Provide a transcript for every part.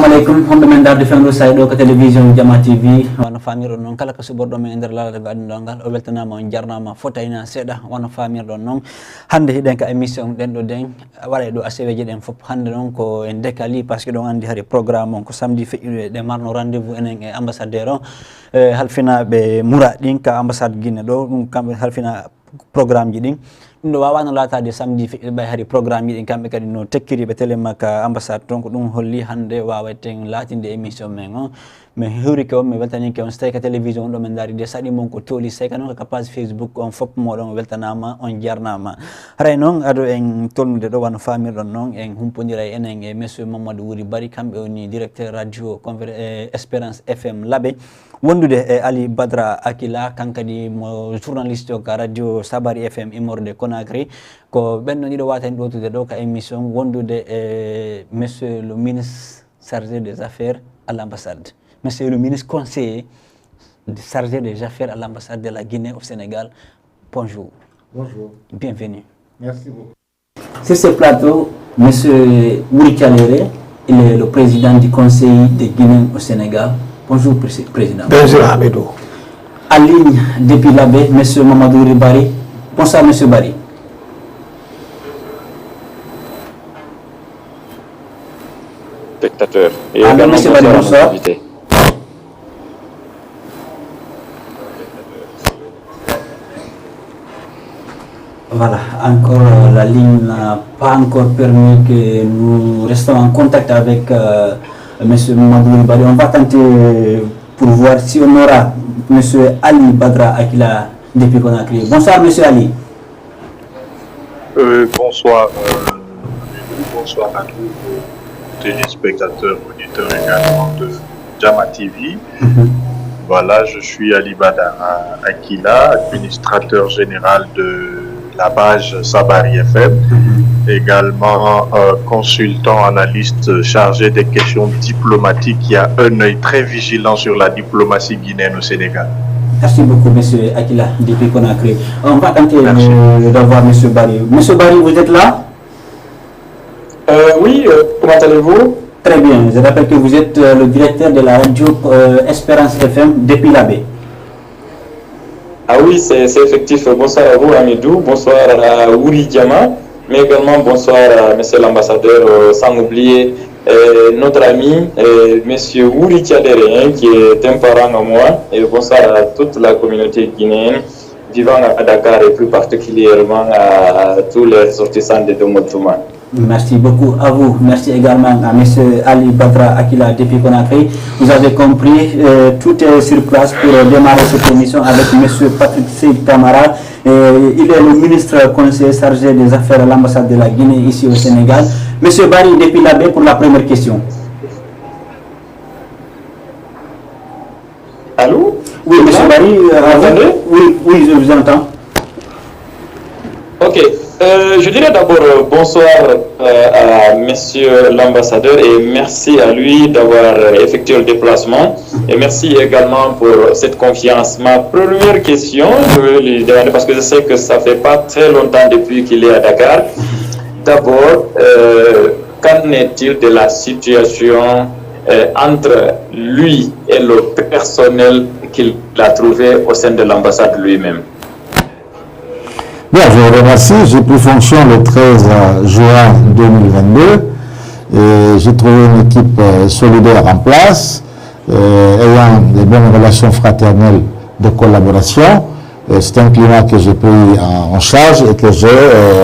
alaikum hombe men darde fendu saydo ko télévision Jama TV wana famir non kala ko subordo men der laade go addo ngal o weltanama on jarnama fotayna seda wana famir don non hande hiden ka émission den do den wala do ACVJ den fop hande non ko en décali parce que don andi hari programme on ko samedi feƴƴude de marno rendez-vous enen e ambassadeur on halfina be muradin ka ambassade Guinée do dum kambe halfina programme ji din ɗum ɗo wawano latade samedi feƴƴude ɓay hari programme yiɗen kamɓe kadi no tekkiriɓe télé makka ambassade donc ɗum holli hande wawaten latinde émission men o mi hewrike on mi weltanike on so tawi ka télévision on ɗo min daari de saɗi mon ko tooli so tawi ka noon ka page Facebook on fop moɗon weltanama on jarnama haray noon aɗo en tolnude ɗo wano famirɗon noon en humpodira e enen e monsieur Mamadou Wuri Bari kamɓe woni directeur radio Espérance FM Labé wondude e Ali Badra Akila kankadi mo journaliste o ka radio Sabari FM immorde Conakry ko ɓenɗo ɗiɗo wata en ɗotude ɗo ka émission wondude e monsieur le ministre chargé des affaires à l'ambassade monsieur le ministre conseiller chargé des affaires à l'ambassade de la Guinée au Sénégal. Bonjour. Bonjour. Bienvenue. Merci beaucoup. Sur ce plateau, monsieur Wuri Tchaléré, il est le président du conseil de Guinée au Sénégal. Bonjour, président. Bonjour, Hamidou. En ligne depuis Labé, monsieur Mamadou Wuri Bari. Bonsoir, monsieur Bari. Spectateurs. Et alors, monsieur Bari, bonsoir. Voilà, encore la ligne n'a pas encore permis que nous restons en contact avec monsieur Mamadou Bari. On va tenter pour voir si on aura monsieur Ali Badra Akila depuis Conakry. Bonsoir monsieur Ali. Bonsoir. Bonsoir à tous les téléspectateurs, auditeurs également de Jama TV. Voilà, je suis Ali Badra Akila, administrateur général de la page Sabari FM, également consultant analyste chargé des questions diplomatiques qui a un œil très vigilant sur la diplomatie guinéenne au Sénégal. Merci beaucoup, monsieur Akila, depuis Conakry. On va tenter d'avoir monsieur Bari. Monsieur Bari, vous êtes là? Oui, comment allez-vous? Très bien, je rappelle que vous êtes le directeur de la radio Espérance FM depuis Labé. Ah oui, c'est effectif. Bonsoir à vous, Hamidou. Bonsoir à Wuri Diama, mais également bonsoir à monsieur l'ambassadeur, sans oublier notre ami, monsieur Wuri Tchaléré, qui est un parent à moi. Et bonsoir à toute la communauté guinéenne vivant à Dakar et plus particulièrement à tous les ressortissants de Domotouma. Merci beaucoup à vous. Merci également à M. Ali Badra Akila depuis Conakry. Vous avez compris, tout est sur place pour démarrer cette émission avec M. Patrick Seyd Camara. Il est le ministre conseiller chargé des affaires à l'ambassade de la Guinée ici au Sénégal. M. Bari depuis Labé pour la première question. Allô? Oui, M. Bari, oui, je vous entends. Ok. Je dirais d'abord bonsoir à monsieur l'ambassadeur et merci à lui d'avoir effectué le déplacement et merci également pour cette confiance. Ma première question, je vais lui demander parce que je sais que ça fait pas très longtemps depuis qu'il est à Dakar. D'abord, qu'en est-il de la situation entre lui et le personnel qu'il a trouvé au sein de l'ambassade lui-même? Bien, je vous remercie. J'ai pris fonction le 13 juin 2022 et j'ai trouvé une équipe solidaire en place, ayant des bonnes relations fraternelles de collaboration. C'est un climat que j'ai pris en charge et que j'ai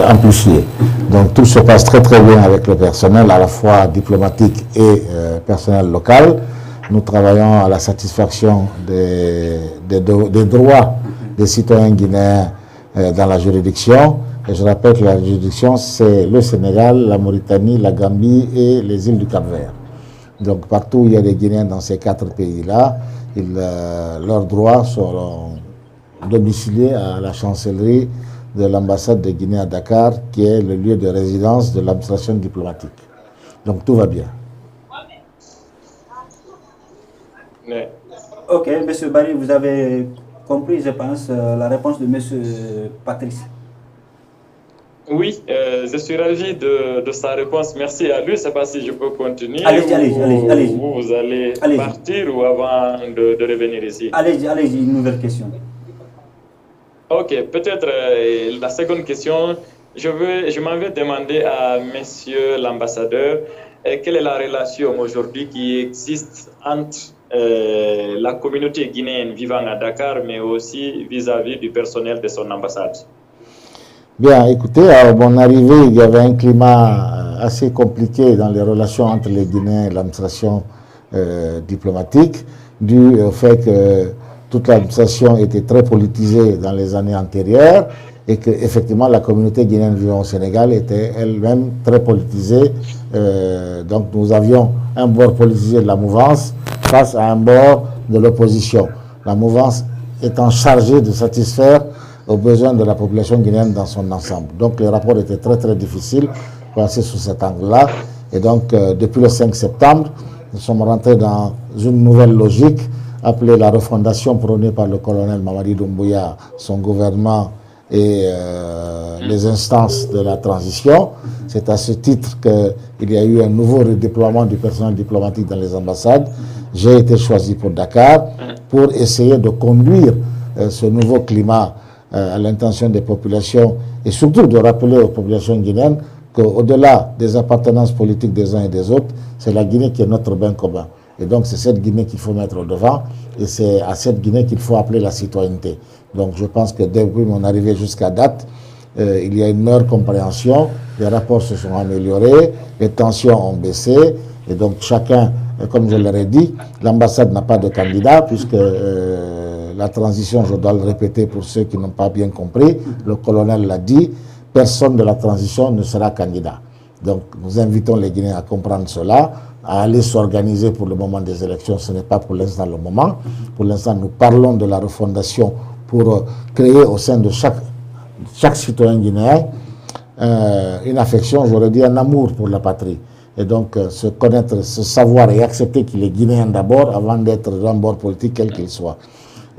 amplifié. Donc tout se passe très très bien avec le personnel, à la fois diplomatique et personnel local. Nous travaillons à la satisfaction des droits des citoyens guinéens dans la juridiction. Et je rappelle que la juridiction, c'est le Sénégal, la Mauritanie, la Gambie et les îles du Cap-Vert. Donc partout où il y a des Guinéens dans ces 4 pays-là, leurs droits seront domiciliés à la chancellerie de l'ambassade de Guinée à Dakar, qui est le lieu de résidence de l'administration diplomatique. Donc tout va bien. Ok, M. Bari, vous avez compris, je pense, la réponse de M. Patrice. Oui, je suis ravi de sa réponse. Merci à lui. Je ne sais pas si je peux continuer. Allez-y. Vous allez partir ou avant de revenir ici. Allez-y, une nouvelle question. Ok, peut-être la seconde question. Je m'en vais demander à monsieur l'ambassadeur quelle est la relation aujourd'hui qui existe entre la communauté guinéenne vivant à Dakar, mais aussi vis-à-vis du personnel de son ambassade. Bien, écoutez, à mon arrivée, il y avait un climat assez compliqué dans les relations entre les Guinéens et l'administration diplomatique, dû au fait que toute l'administration était très politisée dans les années antérieures et qu'effectivement la communauté guinéenne vivant au Sénégal était elle-même très politisée. Donc nous avions un bord politisé de la mouvance face à un bord de l'opposition. La mouvance étant chargée de satisfaire aux besoins de la population guinéenne dans son ensemble. Donc les rapports étaient très très difficiles, placés sous cet angle-là. Et donc depuis le 5 septembre, nous sommes rentrés dans une nouvelle logique appelée la refondation prônée par le colonel Mamadi Doumbouya, son gouvernement et les instances de la transition. C'est à ce titre qu'il y a eu un nouveau redéploiement du personnel diplomatique dans les ambassades. J'ai été choisi pour Dakar pour essayer de conduire ce nouveau climat à l'intention des populations et surtout de rappeler aux populations guinéennes qu'au-delà des appartenances politiques des uns et des autres, c'est la Guinée qui est notre bien commun. Et donc c'est cette Guinée qu'il faut mettre au devant et c'est à cette Guinée qu'il faut appeler la citoyenneté. Donc je pense que depuis mon arrivée jusqu'à date, il y a une meilleure compréhension, les rapports se sont améliorés, les tensions ont baissé et donc chacun, comme je l'aurais dit, l'ambassade n'a pas de candidat puisque la transition, je dois le répéter pour ceux qui n'ont pas bien compris, le colonel l'a dit, personne de la transition ne sera candidat. Donc nous invitons les Guinéens à comprendre cela, à aller s'organiser pour le moment des élections. Ce n'est pas pour l'instant le moment. Pour l'instant, nous parlons de la refondation pour créer au sein de chaque citoyen guinéen une affection, j'aurais dit un amour pour la patrie. Et donc se connaître, se savoir et accepter qu'il est guinéen d'abord avant d'être d'un bord politique quel qu'il soit.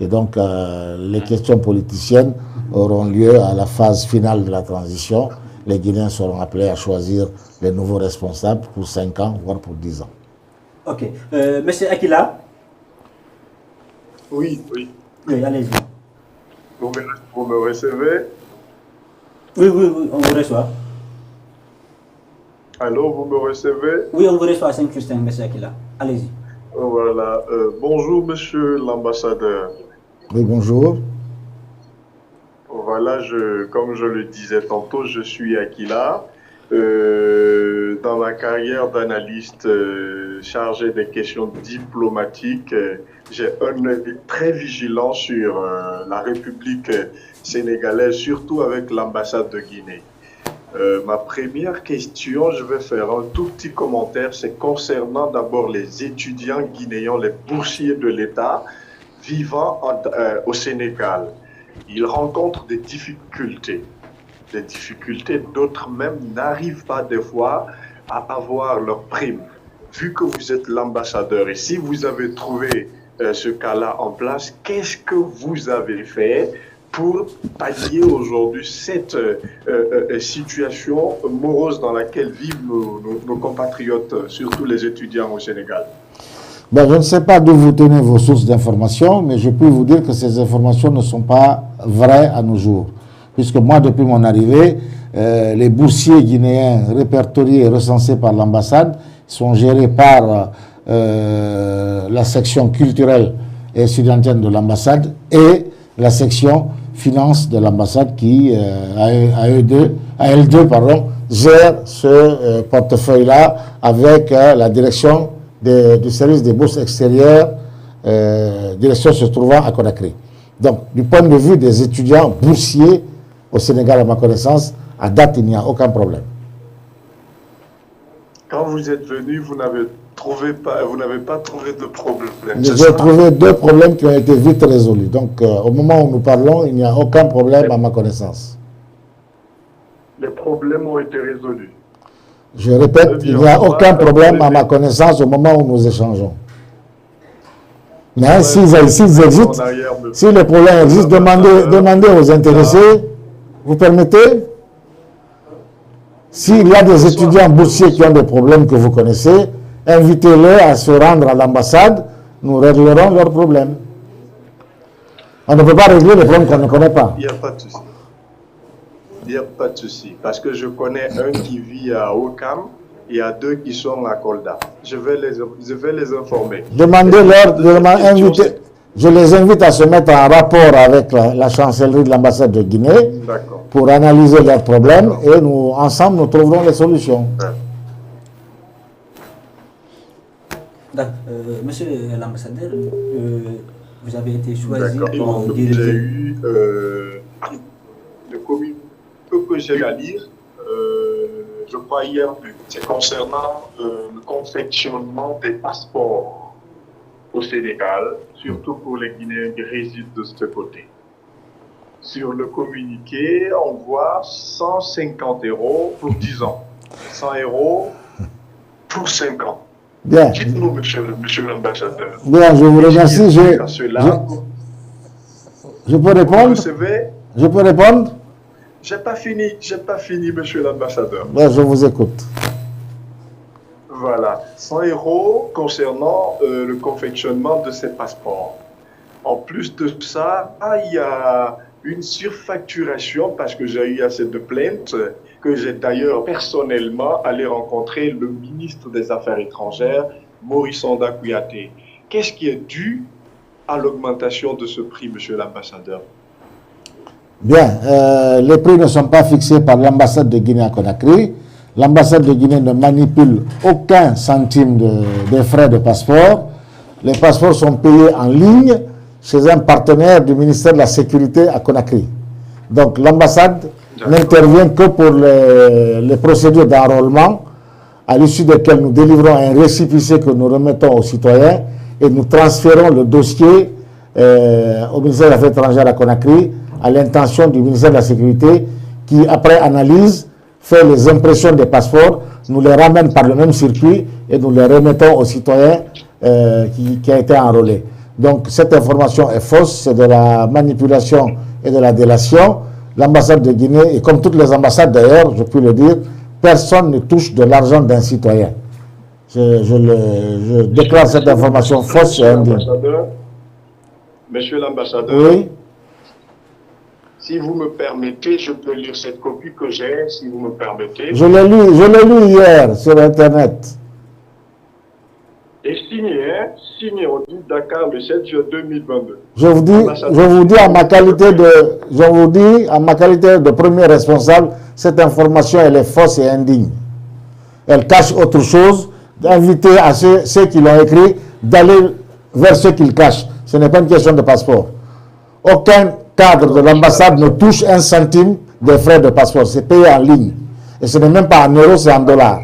Et donc, les questions politiciennes auront lieu à la phase finale de la transition. Les Guinéens seront appelés à choisir les nouveaux responsables pour 5 ans, voire pour 10 ans. Ok. Monsieur Akila? Oui. Oui, allez-y. Vous me recevez? Oui, on vous reçoit. Allô, vous me recevez? Oui, on vous reçoit à Saint-Christin, monsieur Akila. Allez-y. Voilà. Bonjour, monsieur l'ambassadeur. Oui, bonjour. Voilà, comme je le disais tantôt, je suis Akila. Dans ma carrière d'analyste chargé des questions diplomatiques, j'ai un œil très vigilant sur la République sénégalaise, surtout avec l'ambassade de Guinée. Ma première question, je vais faire un tout petit commentaire, c'est concernant d'abord les étudiants guinéens, les boursiers de l'État vivant au Sénégal. Ils rencontrent des difficultés, d'autres même n'arrivent pas des fois à avoir leur prime. Vu que vous êtes l'ambassadeur et si vous avez trouvé ce cas-là en place, qu'est-ce que vous avez fait pour pallier aujourd'hui cette situation morose dans laquelle vivent nos compatriotes, surtout les étudiants au Sénégal? Ben, je ne sais pas d'où vous tenez vos sources d'informations, mais je peux vous dire que ces informations ne sont pas vraies à nos jours. Puisque moi, depuis mon arrivée, les boursiers guinéens répertoriés et recensés par l'ambassade sont gérés par la section culturelle et estudiantine de l'ambassade et la section finance de l'ambassade qui, à elle deux, gère ce portefeuille-là avec la direction du service des bourses extérieures, direction se trouvant à Conakry. Donc, du point de vue des étudiants boursiers au Sénégal, à ma connaissance, à date, il n'y a aucun problème. Quand vous êtes venu, vous n'avez pas trouvé de problème. J'ai trouvé 2 problèmes qui ont été vite résolus. Donc, au moment où nous parlons, il n'y a aucun problème à ma connaissance. Les problèmes ont été résolus. Je répète, il n'y a aucun problème à ma connaissance au moment où nous échangeons. Mais s'ils existent, si les problèmes existent, demandez aux intéressés. Vous permettez? S'il y a des étudiants boursiers qui ont des problèmes que vous connaissez, invitez-les à se rendre à l'ambassade, nous réglerons leurs problèmes. On ne peut pas régler les problèmes qu'on ne connaît pas. Il n'y a pas de souci. Il n'y a pas de souci. Parce que je connais un qui vit à Ouakam et il y a 2 qui sont à Kolda. Je vais les informer. Demandez-leur de m'inviter. Je les invite à se mettre en rapport avec la chancellerie de l'ambassade de Guinée pour analyser leurs problèmes et nous, ensemble, nous trouverons les solutions. Monsieur l'ambassadeur, vous avez été choisi pour diriger. J'ai eu le communiqué que j'ai à lire, je crois hier, c'est concernant le confectionnement des passeports au Sénégal, surtout pour les Guinéens qui résident de ce côté. Sur le communiqué, on voit 150 € pour 10 ans, 100 € pour 5 ans. Bien. Dites-nous, monsieur l'ambassadeur. Bien, je vous remercie. Je peux répondre? Je peux répondre? J'ai pas fini, monsieur l'ambassadeur. Bien, je vous écoute. Voilà, 100 € concernant le confectionnement de ces passeports. En plus de ça, il y a une surfacturation parce que j'ai eu assez de plaintes que j'ai d'ailleurs personnellement allé rencontrer le ministre des Affaires étrangères, Maurice Onda Kouyaté. Qu'est-ce qui est dû à l'augmentation de ce prix, monsieur l'ambassadeur? Bien, les prix ne sont pas fixés par l'ambassade de Guinée à Conakry. L'ambassade de Guinée ne manipule aucun centime des frais de passeport. Les passeports sont payés en ligne chez un partenaire du ministère de la Sécurité à Conakry. Donc l'ambassade n'intervient que pour les procédures d'enrôlement, à l'issue desquelles nous délivrons un récépissé que nous remettons aux citoyens et nous transférons le dossier au ministère des Affaires étrangères à Conakry à l'intention du ministère de la Sécurité qui, après analyse, fait les impressions des passeports, nous les ramène par le même circuit et nous les remettons aux citoyens qui a été enrôlé. Donc cette information est fausse, c'est de la manipulation et de la délation. L'ambassade de Guinée, et comme toutes les ambassades d'ailleurs, je peux le dire, personne ne touche de l'argent d'un citoyen. Je déclare cette information fausse et indigne. Monsieur l'ambassadeur, oui. Si vous me permettez, je peux lire cette copie que j'ai, si vous me permettez. Je l'ai lu hier sur Internet. Et signé au Dakar le 7 juin 2022. Je vous dis en ma qualité de premier responsable, cette information elle est fausse et indigne. Elle cache autre chose. D'inviter à ceux qui l'ont écrit d'aller vers ceux qu'ils cachent. Ce n'est pas une question de passeport. Aucun cadre de l'ambassade ne touche un centime des frais de passeport. C'est payé en ligne. Et ce n'est même pas en euros, c'est en dollars.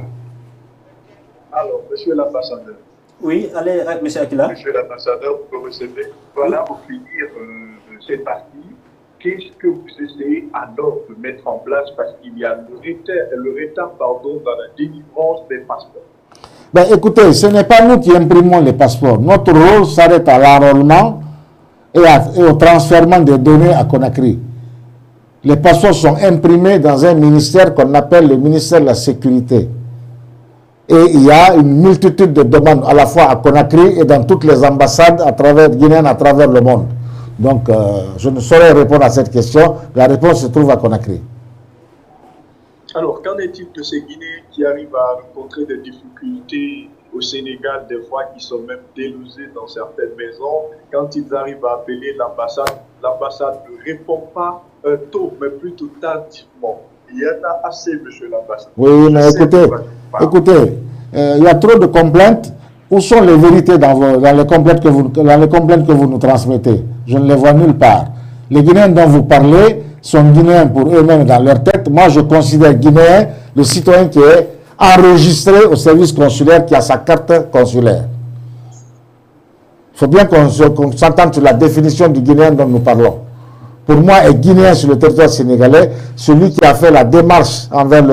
Alors, monsieur l'ambassadeur. Oui, allez, monsieur Akila. Monsieur l'ambassadeur, vous recevez. Voilà, pour finir cette partie. Qu'est-ce que vous essayez alors de mettre en place parce qu'il y a le retard dans la délivrance des passeports? Ben, écoutez, ce n'est pas nous qui imprimons les passeports. Notre rôle s'arrête à l'enrôlement et au transfert des données à Conakry. Les passeports sont imprimés dans un ministère qu'on appelle le ministère de la Sécurité. Et il y a une multitude de demandes à la fois à Conakry et dans toutes les ambassades guinéennes à travers le monde. Donc, je ne saurais répondre à cette question. La réponse se trouve à Conakry. Alors, qu'en est-il de ces Guinéens qui arrivent à rencontrer des difficultés au Sénégal, des fois qui sont même délogés dans certaines maisons? Quand ils arrivent à appeler l'ambassade ne répond pas tôt, mais plutôt tardivement. Il y en a assez, monsieur l'ambassadeur. Oui, mais écoutez, il y a trop de complaintes. Où sont les vérités dans les complaintes que vous nous transmettez? Je ne les vois nulle part. Les Guinéens dont vous parlez sont Guinéens pour eux-mêmes dans leur tête. Moi, je considère Guinéen le citoyen qui est enregistré au service consulaire, qui a sa carte consulaire. Il faut bien qu'on s'entende sur la définition du Guinéen dont nous parlons. Pour moi, est Guinéen sur le territoire sénégalais celui qui a fait la démarche envers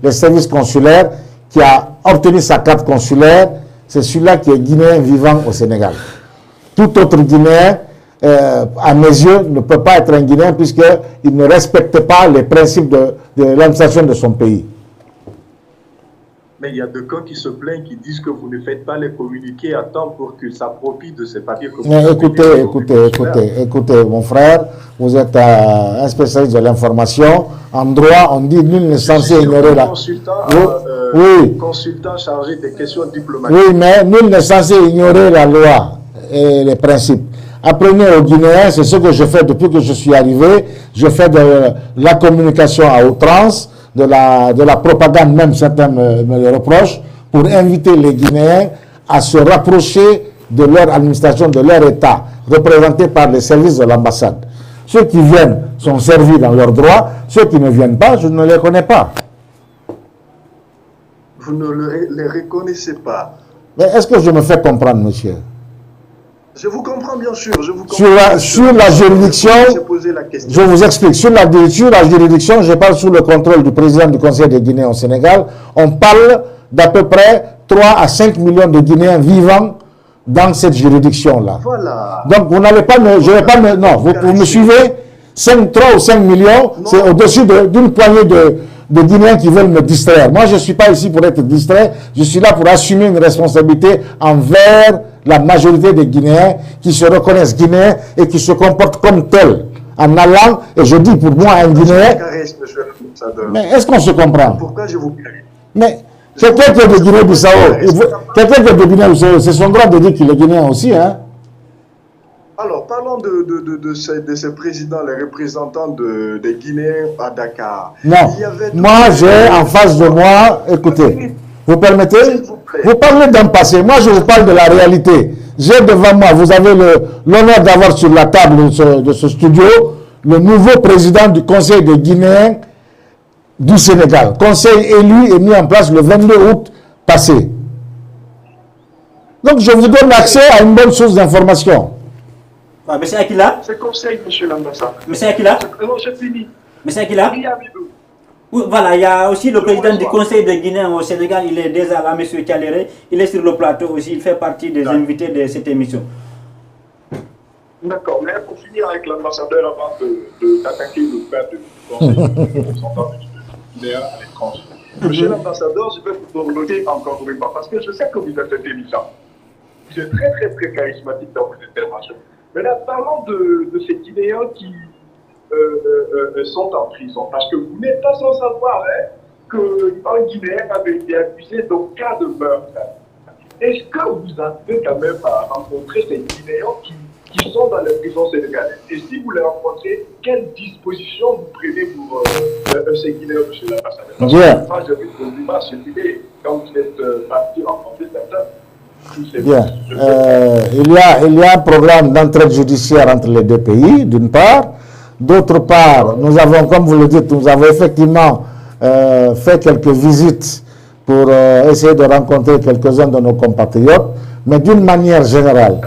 les services consulaires, qui a obtenu sa carte consulaire. C'est celui-là qui est Guinéen vivant au Sénégal. Tout autre Guinéen, à mes yeux, ne peut pas être un Guinéen puisqu'il ne respecte pas les principes de l'administration de son pays. Mais il y a deux camps qui se plaignent, qui disent que vous ne faites pas les communiqués à temps pour qu'ils s'approprient de ces papiers. Que Mais écoutez, mon frère, vous êtes un spécialiste de l'information. En droit, on dit nul n'est censé ignorer la... Consultant chargé des questions diplomatiques. Oui, mais nul n'est censé ignorer la loi et les principes. Apprenez aux Guinéens, c'est ce que je fais depuis que je suis arrivé. Je fais de la communication à outrance, de la propagande, même certains me le reprochent, pour inviter les Guinéens à se rapprocher de leur administration, de leur État, représenté par les services de l'ambassade. Ceux qui viennent sont servis dans leurs droits, ceux qui ne viennent pas, je ne les connais pas. Vous ne les reconnaissez pas. Mais est-ce que je me fais comprendre, monsieur? Je vous comprends bien sûr. Sur la juridiction, je vous explique. Sur la juridiction, je parle sous le contrôle du président du Conseil des Guinéens au Sénégal. On parle d'à peu près 3 à 5 millions de Guinéens vivant dans cette juridiction-là. Voilà. Donc, vous n'allez pas me... Je vais pas me... Non, vous me suivez? 3 ou 5 millions, c'est au-dessus d'une poignée de Guinéens qui veulent me distraire. Moi, je ne suis pas ici pour être distrait. Je suis là pour assumer une responsabilité envers la majorité des Guinéens qui se reconnaissent Guinéens et qui se comportent comme tels. En allant, et je dis pour moi un Guinéen... Mais est-ce qu'on se comprend? Pourquoi je vous caresse? Mais quelqu'un qui est de Guinée-Bissau, c'est son droit de dire qu'il est Guinéen aussi, hein? Alors, parlons de ces présidents, les représentants des Guinéens à Dakar. Non, moi j'ai en face de moi, écoutez, vous permettez? Vous parlez d'un passé, moi je vous parle de la réalité. J'ai devant moi, vous avez l'honneur d'avoir sur la table de ce studio le nouveau président du Conseil des Guinéens du Sénégal. Conseil élu et mis en place le 22 août passé. Donc je vous donne accès à une bonne source d'information. Monsieur Akila? C'est conseil, monsieur l'ambassadeur. Monsieur Akila? Non, c'est fini. Monsieur Akila? Oui, voilà, il y a aussi le président du Conseil des Guinéens au Sénégal, il est déjà là, monsieur Tchaléré. Il est sur le plateau aussi, il fait partie des invités de cette émission. D'accord, mais pour finir avec l'ambassadeur, avant d'attaquer le père du Conseil des représentants des Guinéens à l'étranger. Monsieur l'ambassadeur, je vais vous noter encore une fois, parce que je sais que vous êtes intelligent. Vous êtes très, très, très charismatique dans vos interventions. Maintenant, parlons de ces Guinéens qui sont en prison. Parce que vous n'êtes pas sans savoir qu'un Guinéen avait été accusé d'un cas de meurtre. Est-ce que vous avez quand même rencontré ces Guinéens qui sont dans les prisons sénégalaises? Et si vous les rencontrez, quelles dispositions vous prenez pour ces Guinéens, monsieur l'ambassadeur? Parce que moi, j'ai vu que vous m'avez circulé quand vous êtes parti rencontrer certains. Bien. Il y a un programme d'entraide judiciaire entre les deux pays, d'une part. D'autre part, nous avons, comme vous le dites, nous avons effectivement fait quelques visites pour essayer de rencontrer quelques-uns de nos compatriotes. Mais d'une manière générale,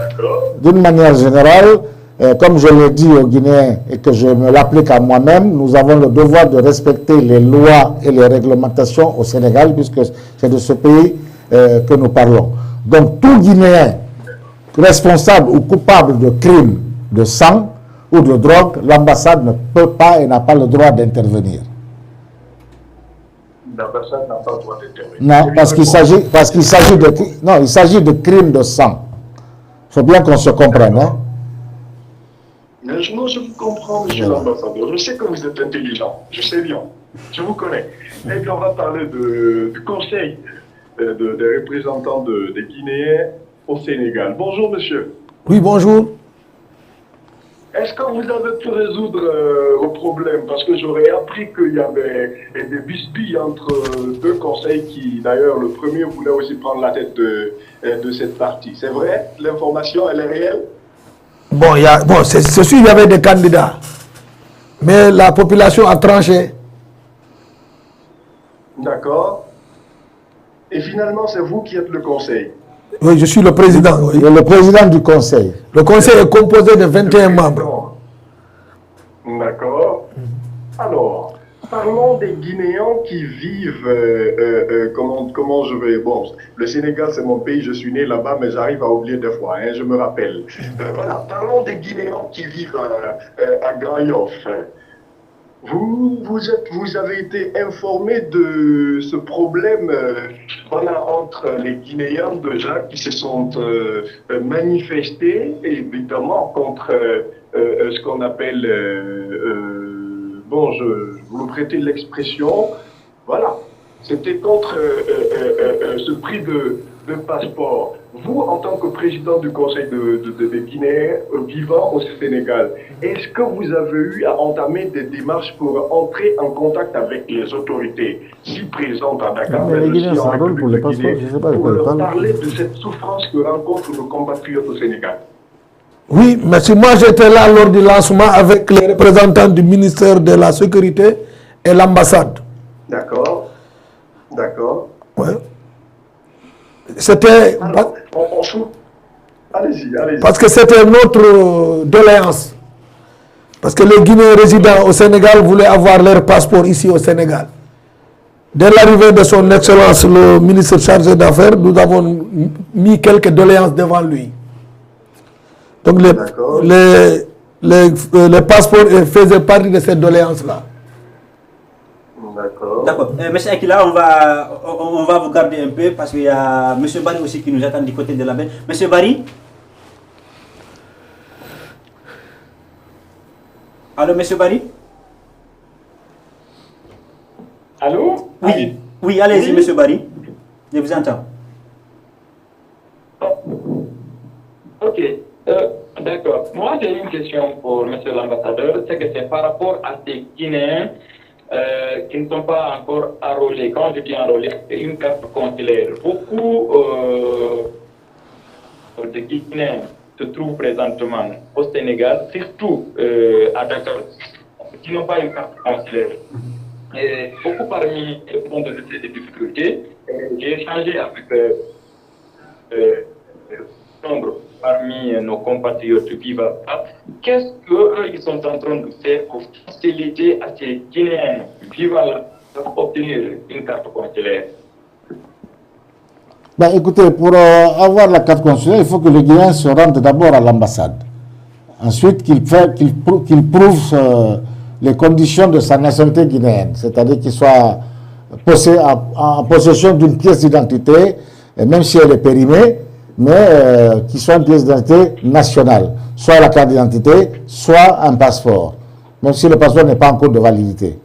comme je l'ai dit aux Guinéens et que je me l'applique à moi-même, nous avons le devoir de respecter les lois et les réglementations au Sénégal, puisque c'est de ce pays que nous parlons. Donc, tout Guinéen responsable ou coupable de crimes de sang ou de drogue, l'ambassade ne peut pas et n'a pas le droit d'intervenir. L'ambassade n'a pas le droit d'intervenir. Non, il s'agit de crimes de sang. Il faut bien qu'on se comprenne. Hein? Mais je vous comprends, monsieur l'ambassadeur. Je sais que vous êtes intelligent. Je sais bien. Je vous connais. Et on va parler du conseil des représentants des Guinéens au Sénégal. Bonjour, monsieur. Oui, bonjour. Est-ce que vous avez pu résoudre le problème? Parce que j'aurais appris qu'il y avait des bisbilles entre deux conseils qui, d'ailleurs, le premier voulait aussi prendre la tête de cette partie. C'est vrai? L'information, elle est réelle? Bon, c'est sûr qu'il y avait des candidats. Mais la population a tranché. D'accord. Et finalement, c'est vous qui êtes le conseil? Oui, je suis le président. Oui. Le président du conseil. Le conseil est composé de 21 membres. D'accord. Alors, parlons des Guinéens qui vivent, comment je vais... Bon, le Sénégal, c'est mon pays, je suis né là-bas, mais j'arrive à oublier des fois, hein, je me rappelle. Voilà, parlons des Guinéens qui vivent à Grand Yoff. vous avez été informé de ce problème voilà, entre les Guinéens déjà qui se sont manifestés, évidemment, contre ce qu'on appelle, bon, vous me prêtez l'expression, voilà, c'était contre ce prix de passeport. Vous, en tant que président du Conseil de Guinée vivant au Sénégal, est-ce que vous avez eu à entamer des démarches pour entrer en contact avec les autorités, si présentes à Dakar, mais les Guinéens s'enrôlent pour les passeports, je ne sais pas de pour quoi ils leur parlent. parler de cette souffrance que rencontrent nos compatriotes au Sénégal? Oui, merci. Moi, j'étais là lors du lancement avec les représentants du ministère de la Sécurité et l'ambassade. D'accord. D'accord. Ouais. C'était... Alors, allez-y, allez-y. Parce que c'était notre doléance. Parce que les Guinéens résidents au Sénégal voulaient avoir leur passeport ici au Sénégal. Dès l'arrivée de son Excellence, le ministre chargé d'Affaires, nous avons mis quelques doléances devant lui. Donc les passeports faisaient partie de ces doléances-là. D'accord. Monsieur Akila, on va vous garder un peu parce qu'il y a Monsieur Barry aussi qui nous attend du côté de la baie. Monsieur Barry? Allô, Monsieur Barry? Allô? Oui, oui, allez-y, Monsieur Barry. Je vous entends. Ok. D'accord. Moi, j'ai une question pour Monsieur l'ambassadeur. C'est que c'est par rapport à ces Guinéens qui ne sont pas encore enrôlés. Quand je dis enrôlés, c'est une carte consulaire. Beaucoup de Guinéens se trouvent présentement au Sénégal, surtout à Dakar, qui n'ont pas une carte consulaire. Et beaucoup parmi eux ont de ces difficultés. J'ai échangé avec nombre parmi nos compatriotes vivants. Qu'est-ce qu'ils sont en train de faire pour faciliter à ces Guinéens vivants d'obtenir une carte consulaire? Ben, écoutez, pour avoir la carte consulaire, il faut que le Guinéen se rende d'abord à l'ambassade. Ensuite, qu'il prouve les conditions de sa nationalité guinéenne, c'est-à-dire qu'il soit en possession d'une pièce d'identité, même si elle est périmée, mais qui soit une pièce d'identité nationale, soit la carte d'identité, soit un passeport, même si le passeport n'est pas en cours de validité.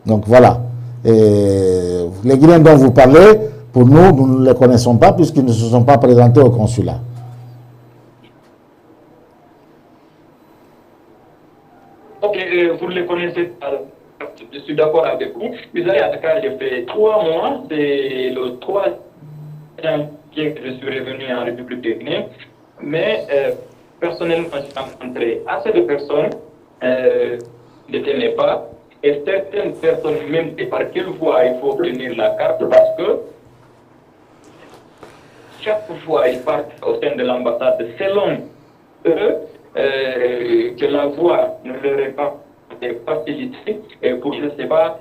Donc voilà. Et les Guinéens dont vous parlez, pour nous, nous ne les connaissons pas puisqu'ils ne se sont pas présentés au consulat. Ok, vous ne les connaissez pas. Je suis d'accord avec vous. Vous allez à Dakar, j'ai fait 3 mois. C'est le 3e que je suis revenu en République de Guinée. Mais personnellement, j'ai rencontré assez de personnes ne tenaient pas. Et certaines personnes, même et par quelle voie il faut obtenir la carte, parce que chaque fois ils partent au sein de l'ambassade, selon eux, que la voie ne leur est pas facilitée, et pour, je ne sais pas,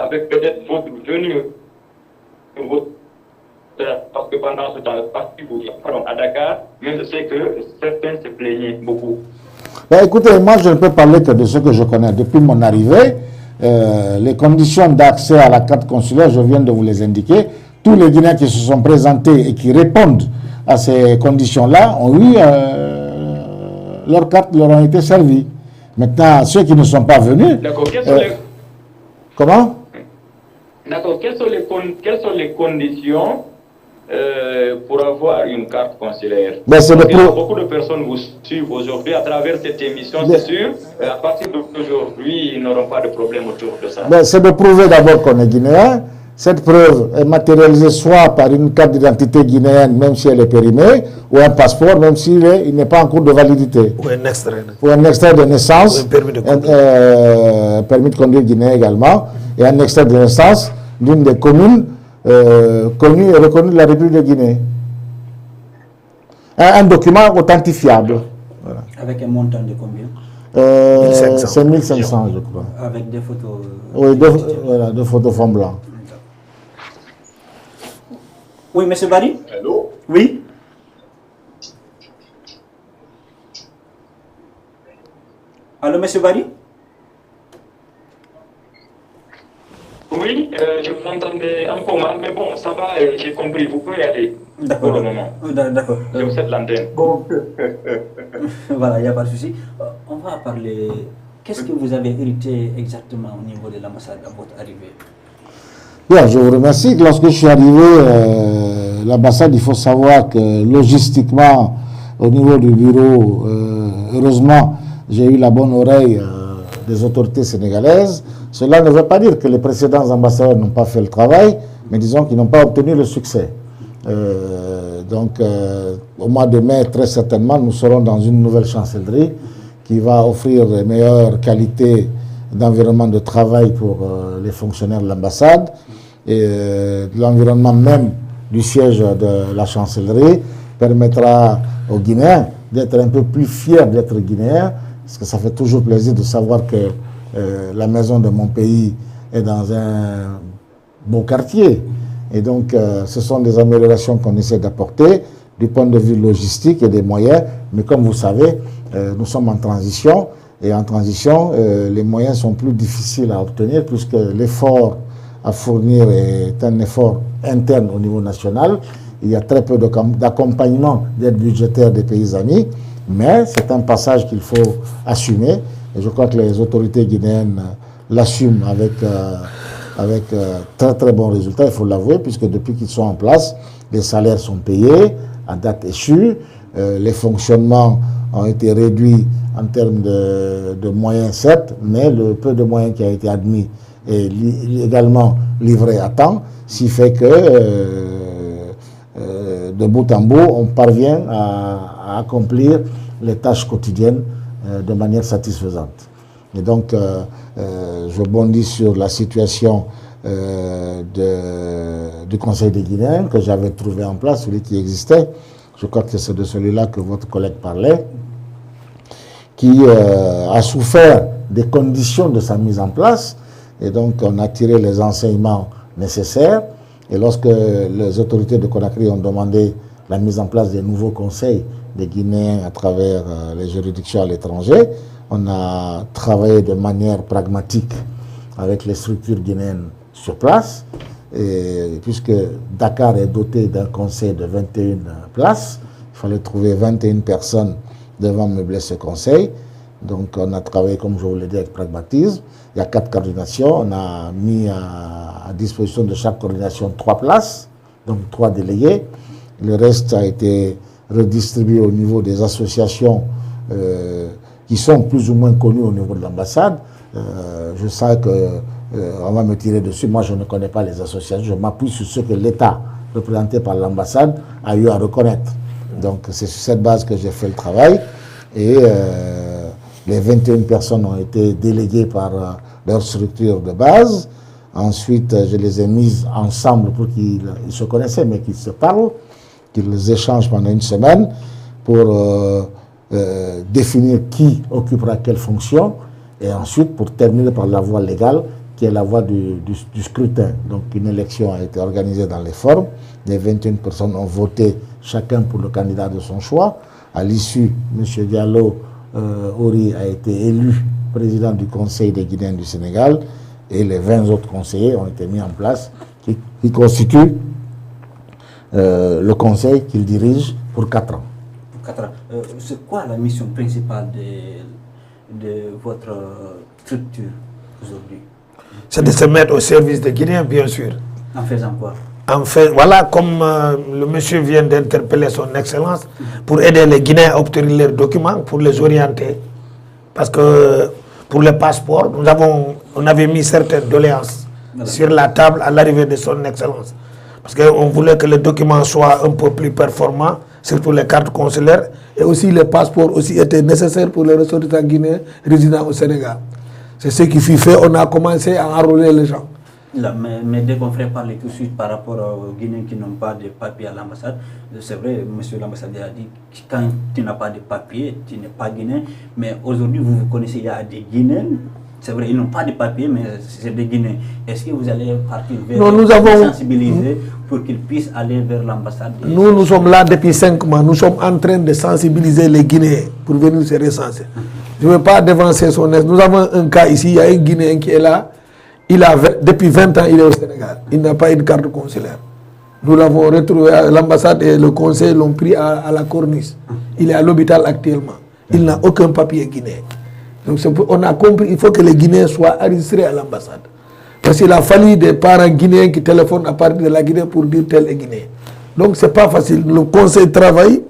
avec peut-être votre venue, parce que pendant ce temps, à Dakar, mais je sais que certains se plaignaient beaucoup. Ben, écoutez, moi je ne peux parler que de ce que je connais. Depuis mon arrivée, les conditions d'accès à la carte consulaire, je viens de vous les indiquer. Tous les Guinéens qui se sont présentés et qui répondent à ces conditions-là ont eu leurs cartes leur ont été servies. Maintenant, ceux qui ne sont pas venus... D'accord. Quelles sont les... Comment? D'accord. Quelles sont les conditions pour avoir une carte consulaire? Ben, beaucoup de personnes vous suivent aujourd'hui à travers cette émission, c'est sûr. À partir d'aujourd'hui, ils n'auront pas de problème autour de ça. Ben, c'est de prouver d'abord qu'on est guinéen. Cette preuve est matérialisée soit par une carte d'identité guinéenne, même si elle est périmée, ou un passeport, même s'il n'est pas en cours de validité. Ou un extrait. Ou un extrait de naissance, Ou un permis de conduire. Permis de conduire guinéen également, et un extrait de naissance d'une des communes connues et reconnues de la République de Guinée. Un document authentifiable. Voilà. Avec un montant de combien? 1500. C'est 1500, je crois. Avec des photos. Oui, deux photos fond blanc. Oui, Monsieur Barry? Allô? Oui? Allô, Monsieur Barry? Oui, je vous entendais un peu mal, mais bon, ça va, j'ai compris, vous pouvez y aller pour le moment. D'accord. Je vous cède l'antenne. Bon, Voilà, il n'y a pas de souci. On va parler. Qu'est-ce que vous avez hérité exactement au niveau de l'ambassade à votre arrivée? Bien, je vous remercie. Lorsque je suis arrivé, l'ambassade, il faut savoir que logistiquement, au niveau du bureau, heureusement, j'ai eu la bonne oreille des autorités sénégalaises. Cela ne veut pas dire que les précédents ambassadeurs n'ont pas fait le travail, mais disons qu'ils n'ont pas obtenu le succès. Donc, au mois de mai, très certainement, nous serons dans une nouvelle chancellerie qui va offrir les meilleures qualités d'environnement de travail pour les fonctionnaires de l'ambassade et l'environnement même du siège de la chancellerie permettra aux Guinéens d'être un peu plus fiers d'être Guinéens, parce que ça fait toujours plaisir de savoir que la maison de mon pays est dans un beau quartier. Et donc, ce sont des améliorations qu'on essaie d'apporter du point de vue logistique et des moyens. Mais comme vous savez, nous sommes en transition. Et en transition, les moyens sont plus difficiles à obtenir puisque l'effort à fournir est un effort interne au niveau national. Il y a très peu d'accompagnement d'aide budgétaire des pays amis. Mais c'est un passage qu'il faut assumer. Et je crois que les autorités guinéennes l'assument avec très très bons résultats, il faut l'avouer, puisque depuis qu'ils sont en place, les salaires sont payés à date échue, les fonctionnements ont été réduits en termes de moyens, certes, mais le peu de moyens qui a été admis est également livré à temps, ce qui fait que de bout en bout, on parvient à accomplir les tâches quotidiennes de manière satisfaisante. Et donc, je bondis sur la situation du Conseil des Guinéens que j'avais trouvé en place, celui qui existait. Je crois que c'est de celui-là que votre collègue parlait, qui a souffert des conditions de sa mise en place. Et donc, on a tiré les enseignements nécessaires. Et lorsque les autorités de Conakry ont demandé la mise en place des nouveaux conseils des Guinéens à travers les juridictions à l'étranger, on a travaillé de manière pragmatique avec les structures guinéennes sur place. Et puisque Dakar est doté d'un conseil de 21 places, il fallait trouver 21 personnes devant meubler ce conseil. Donc on a travaillé, comme je vous l'ai dit, avec pragmatisme. Il y a 4 coordinations. On a mis à disposition de chaque coordination 3 places, donc 3 délégués. Le reste a été redistribué au niveau des associations qui sont plus ou moins connues au niveau de l'ambassade. Je sais qu'on va me tirer dessus. Moi, je ne connais pas les associations. Je m'appuie sur ce que l'État, représenté par l'ambassade, a eu à reconnaître. Donc, c'est sur cette base que j'ai fait le travail. Et les 21 personnes ont été déléguées par leur structure de base. Ensuite, je les ai mises ensemble pour qu'ils se connaissaient, mais qu'ils se parlent, qu'ils échangent pendant une semaine pour définir qui occupera quelle fonction. Et ensuite, pour terminer par la voie légale, qui est la voie du scrutin. Donc, une élection a été organisée dans les formes. Les 21 personnes ont voté chacun pour le candidat de son choix. À l'issue, M. Diallo Ori a été élu président du Conseil des Guinéens du Sénégal et les 20 autres conseillers ont été mis en place qui constituent le conseil qu'il dirige pour 4 ans. Pour 4 ans. C'est quoi la mission principale de votre structure aujourd'hui? C'est de se mettre au service des Guinéens, bien sûr. En faisant quoi? En fait, voilà, comme le monsieur vient d'interpeller son Excellence, pour aider les Guinéens à obtenir leurs documents, pour les orienter. Parce que pour le passeport, on avait mis certaines doléances sur la table à l'arrivée de son Excellence. Parce qu'on voulait que les documents soient un peu plus performants, surtout les cartes consulaires. Et aussi les passeports aussi étaient nécessaires pour les ressortissants guinéens résidant au Sénégal. C'est ce qui fut fait, on a commencé à enrôler les gens. Là, mais des confrères parlaient tout de suite par rapport aux Guinéens qui n'ont pas de papier à l'ambassade. C'est vrai, monsieur l'ambassadeur a dit que quand tu n'as pas de papier, tu n'es pas guinéen. Mais aujourd'hui, vous connaissez, il y a des Guinéens. C'est vrai, ils n'ont pas de papier, mais c'est des Guinéens. Est-ce que vous allez partir vers nous avons sensibiliser pour qu'ils puissent aller vers l'ambassade? Nous sommes là depuis 5 mois. Nous sommes en train de sensibiliser les Guinéens pour venir se recenser. Je ne veux pas dévancer son aise. Nous avons un cas ici, il y a un Guinéen qui est là. depuis 20 ans, il est au Sénégal. Il n'a pas une carte consulaire. Nous l'avons retrouvé à l'ambassade et le conseil l'ont pris à la corniche. Il est à l'hôpital actuellement. Il n'a aucun papier guinéen. Donc on a compris qu'il faut que les Guinéens soient enregistrés à l'ambassade. Parce qu'il a fallu des parents guinéens qui téléphonent à partir de la Guinée pour dire tel est guinéen. Donc ce n'est pas facile. Le conseil travaille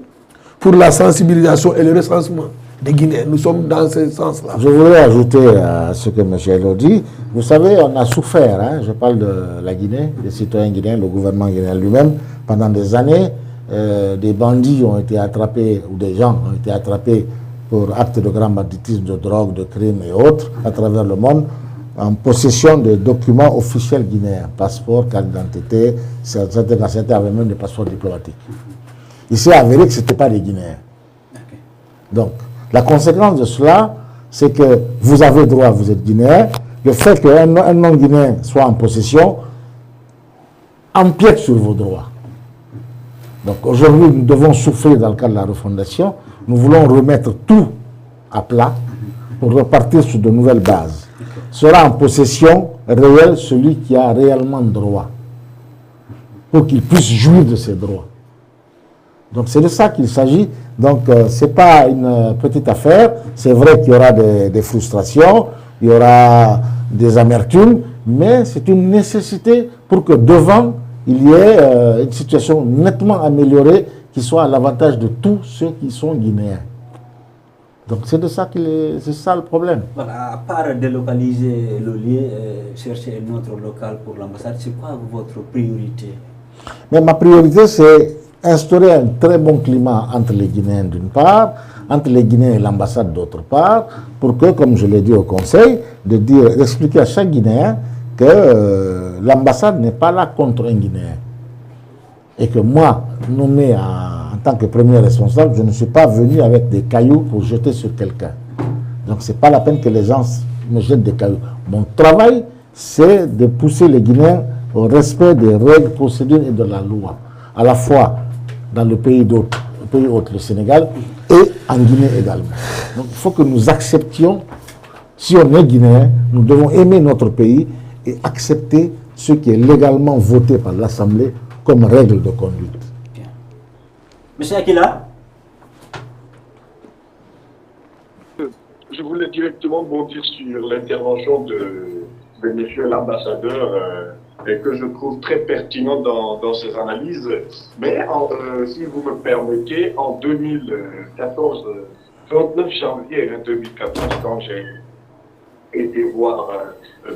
pour la sensibilisation et le recensement des Guinéens. Nous sommes dans ce sens-là. Je voudrais ajouter à ce que M. Hello dit. Vous savez, on a souffert, hein, je parle de la Guinée, des citoyens guinéens, le gouvernement guinéen lui-même. Pendant des années, des bandits ont été attrapés, ou des gens ont été attrapés pour actes de grand banditisme, de drogue, de crimes et autres, à travers le monde, en possession de documents officiels guinéens, passeport, carte d'identité, certains avaient même des passeports diplomatiques. Il s'est avéré que ce n'étaient pas des Guinéens. Donc, la conséquence de cela, c'est que vous avez droit, vous êtes Guinéen, le fait qu'un non-Guinéen soit en possession empiète sur vos droits. Donc aujourd'hui, nous devons souffrir dans le cadre de la refondation. Nous voulons remettre tout à plat pour repartir sur de nouvelles bases. Sera en possession réelle celui qui a réellement droit, pour qu'il puisse jouir de ses droits. Donc c'est de ça qu'il s'agit. Donc ce n'est pas une petite affaire. C'est vrai qu'il y aura des frustrations, il y aura des amertumes, mais c'est une nécessité pour que devant, il y ait une situation nettement améliorée qui soit à l'avantage de tous ceux qui sont guinéens. Donc c'est de ça c'est ça le problème. Voilà, à part délocaliser le lieu, chercher un autre local pour l'ambassade, c'est quoi votre priorité? Mais ma priorité, c'est instaurer un très bon climat entre les Guinéens d'une part, entre les Guinéens et l'ambassade d'autre part, pour que, comme je l'ai dit au Conseil, d'expliquer à chaque Guinéen que l'ambassade n'est pas là contre un Guinéen. Et que moi, nommé en tant que premier responsable, je ne suis pas venu avec des cailloux pour jeter sur quelqu'un. Donc ce n'est pas la peine que les gens me jettent des cailloux. Mon travail, c'est de pousser les Guinéens au respect des règles, procédures et de la loi, à la fois dans le pays hôte, le Sénégal, et en Guinée également. Donc il faut que nous acceptions, si on est Guinéen, nous devons aimer notre pays et accepter ce qui est légalement voté par l'Assemblée comme règle de conduite. Bien. Monsieur Akila? Je voulais directement bondir sur l'intervention de monsieur l'ambassadeur et que je trouve très pertinent dans ses analyses. Mais si vous me permettez, en 2014, 29 janvier 2014, quand j'ai été voir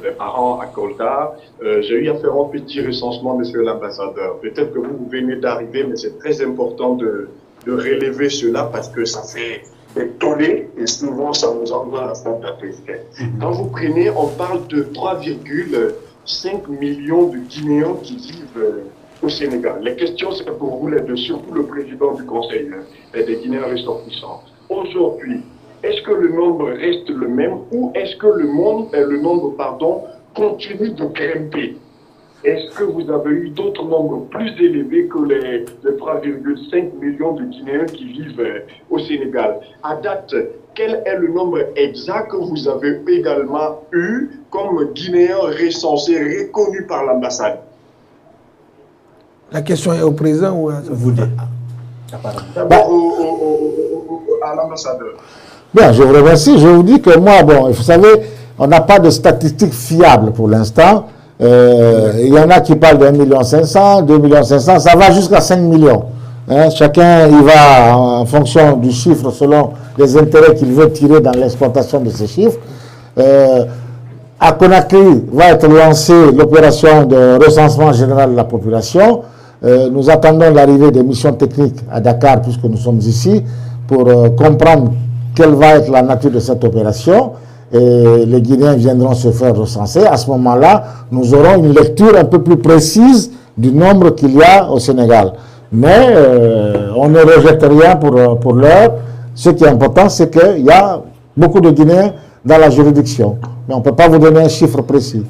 mes parents à Kolda, j'ai eu à faire un petit recensement, monsieur l'ambassadeur. Peut-être que vous venez d'arriver, mais c'est très important de relever cela parce que ça fait des tollés et souvent ça nous envoie à la fin de la tristesse. Quand vous prenez, on parle de 3,5 millions de Guinéens qui vivent au Sénégal. Les questions, c'est pour vous les deux, surtout le président du Conseil et des Guinéens ressortissants. Aujourd'hui, est-ce que le nombre reste le même ou est-ce que le nombre continue de grimper? Est-ce que vous avez eu d'autres nombres plus élevés que les 3,5 millions de Guinéens qui vivent au Sénégal? À date, quel est le nombre exact que vous avez également eu comme Guinéens recensés, reconnus par l'ambassade? La question est au président ou à vous deux? À l'ambassadeur. Bien, je vous remercie. Je vous dis que moi, bon, vous savez, on n'a pas de statistiques fiables pour l'instant. Il y en a qui parlent de 1,5 million, 2,5 millions, ça va jusqu'à 5 millions. Hein, chacun y va en fonction du chiffre selon les intérêts qu'il veut tirer dans l'exploitation de ces chiffres. À Conakry va être lancée l'opération de recensement général de la population. Nous attendons l'arrivée des missions techniques à Dakar puisque nous sommes ici pour comprendre quelle va être la nature de cette opération. Et les Guinéens viendront se faire recenser. À ce moment-là, nous aurons une lecture un peu plus précise du nombre qu'il y a au Sénégal. Mais on ne rejette rien pour l'heure. Ce qui est important, c'est qu'il y a beaucoup de Guinéens dans la juridiction. Mais on ne peut pas vous donner un chiffre précis.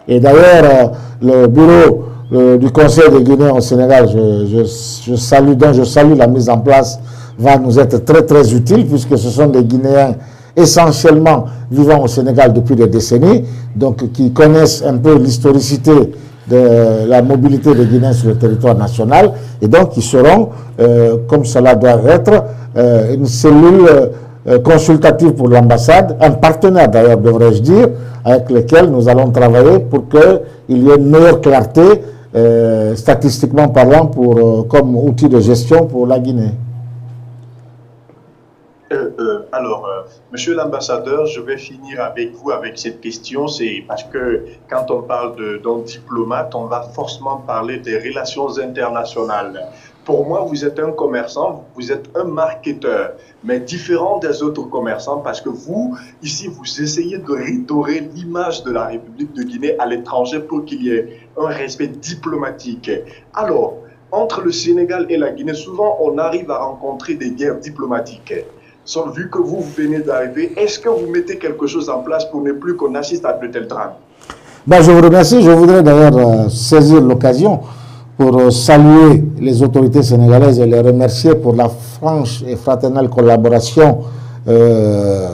Et d'ailleurs, le bureau du Conseil des Guinéens au Sénégal, je salue la mise en place, va nous être très très utile puisque ce sont des Guinéens essentiellement vivant au Sénégal depuis des décennies, donc qui connaissent un peu l'historicité de la mobilité des Guinéens sur le territoire national, et donc qui seront, comme cela doit être, une cellule consultative pour l'ambassade, un partenaire d'ailleurs, devrais-je dire, avec lequel nous allons travailler pour qu'il y ait une meilleure clarté, statistiquement parlant, comme outil de gestion pour la Guinée. Monsieur l'ambassadeur, je vais finir avec vous avec cette question. C'est parce que quand on parle d'un diplomate, on va forcément parler des relations internationales. Pour moi, vous êtes un commerçant, vous êtes un marketeur, mais différent des autres commerçants parce que vous, ici, vous essayez de redorer l'image de la République de Guinée à l'étranger pour qu'il y ait un respect diplomatique. Alors, entre le Sénégal et la Guinée, souvent, on arrive à rencontrer des guerres diplomatiques. Sauf vu que vous venez d'arriver, est-ce que vous mettez quelque chose en place pour ne plus qu'on assiste à de tels drames? Je vous remercie. Je voudrais d'ailleurs saisir l'occasion pour saluer les autorités sénégalaises et les remercier pour la franche et fraternelle collaboration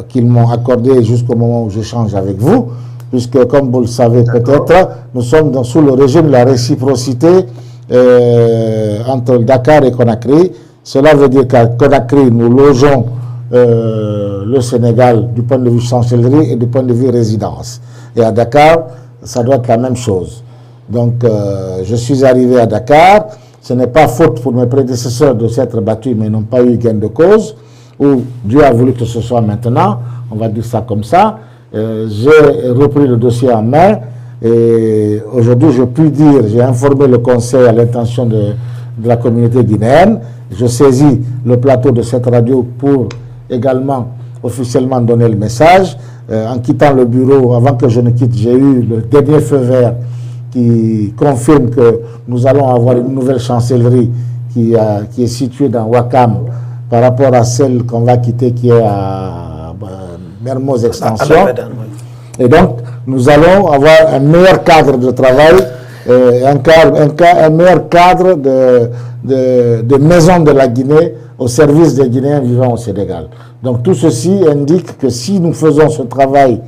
qu'ils m'ont accordée jusqu'au moment où j'échange avec vous, puisque comme vous le savez peut-être, nous sommes sous le régime de la réciprocité entre Dakar et Conakry. Cela veut dire qu'à Conakry, nous logeons le Sénégal du point de vue chancellerie et du point de vue résidence. Et à Dakar, ça doit être la même chose. Donc, je suis arrivé à Dakar. Ce n'est pas faute pour mes prédécesseurs de s'être battus, mais ils n'ont pas eu gain de cause. Ou Dieu a voulu que ce soit maintenant. On va dire ça comme ça. J'ai repris le dossier en main. Et aujourd'hui, je puis dire, j'ai informé le Conseil à l'intention de la communauté guinéenne. Je saisis le plateau de cette radio pour également officiellement donner le message. En quittant le bureau, avant que je ne quitte, j'ai eu le dernier feu vert qui confirme que nous allons avoir une nouvelle chancellerie qui est située dans Ouakam par rapport à celle qu'on va quitter qui est à Mermoz Extension. Et donc, nous allons avoir un meilleur cadre de travail, un meilleur cadre de maison de la Guinée au service des Guinéens vivant au Sénégal. Donc tout ceci indique que si nous faisons ce travail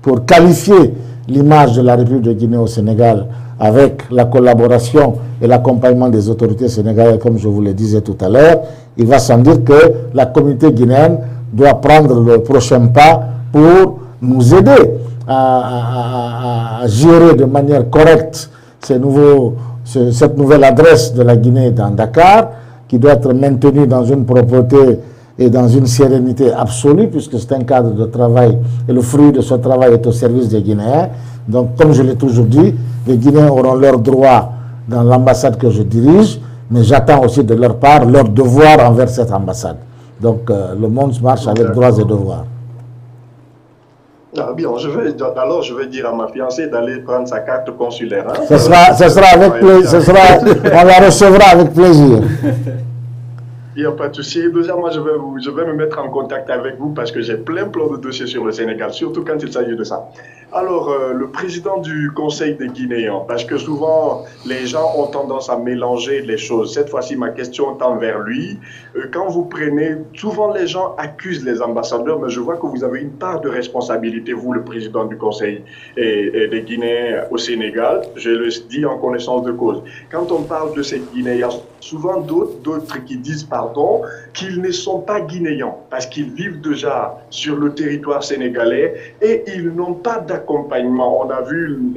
pour qualifier l'image de la République de Guinée au Sénégal avec la collaboration et l'accompagnement des autorités sénégalaises, comme je vous le disais tout à l'heure, il va sans dire que la communauté guinéenne doit prendre le prochain pas pour nous aider à gérer de manière correcte cette nouvelle adresse de la Guinée dans Dakar, qui doit être maintenue dans une propreté et dans une sérénité absolue, puisque c'est un cadre de travail, et le fruit de ce travail est au service des Guinéens. Donc, comme je l'ai toujours dit, les Guinéens auront leurs droits dans l'ambassade que je dirige, mais j'attends aussi de leur part leur devoir envers cette ambassade. Donc, le monde marche avec droits et devoirs. Ah bien, alors je vais dire à ma fiancée d'aller prendre sa carte consulaire. Hein? Ce sera avec plaisir, on la recevra avec plaisir. Il n'y a pas de souci. Déjà, moi, je vais me mettre en contact avec vous parce que j'ai plein de dossiers sur le Sénégal, surtout quand il s'agit de ça. Alors, le président du Conseil des Guinéens, parce que souvent, les gens ont tendance à mélanger les choses. Cette fois-ci, ma question tend vers lui. Quand vous prenez, souvent les gens accusent les ambassadeurs, mais je vois que vous avez une part de responsabilité, vous, le président du Conseil et des Guinéens au Sénégal. Je le dis en connaissance de cause. Quand on parle de ces Guinéens, souvent d'autres qui disent, pardon, qu'ils ne sont pas guinéens parce qu'ils vivent déjà sur le territoire sénégalais et ils n'ont pas d'accompagnement. On a vu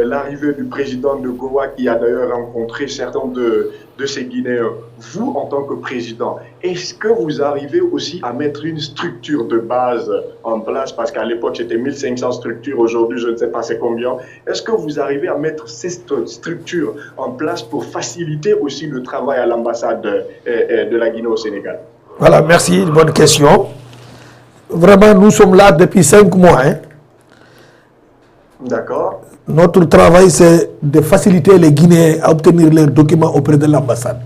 l'arrivée du président de Goa qui a d'ailleurs rencontré certains de ces Guinéens. Vous, en tant que président, est-ce que vous arrivez aussi à mettre une structure de base en place? Parce qu'à l'époque, c'était 1500 structures. Aujourd'hui, je ne sais pas c'est combien. Est-ce que vous arrivez à mettre ces structures en place pour faciliter aussi le travail à l'ambassade de la Guinée au Sénégal? Voilà, merci. Bonne question. Vraiment, nous sommes là depuis 5 mois. Hein. D'accord. Notre travail, c'est de faciliter les Guinéens à obtenir leurs documents auprès de l'ambassade.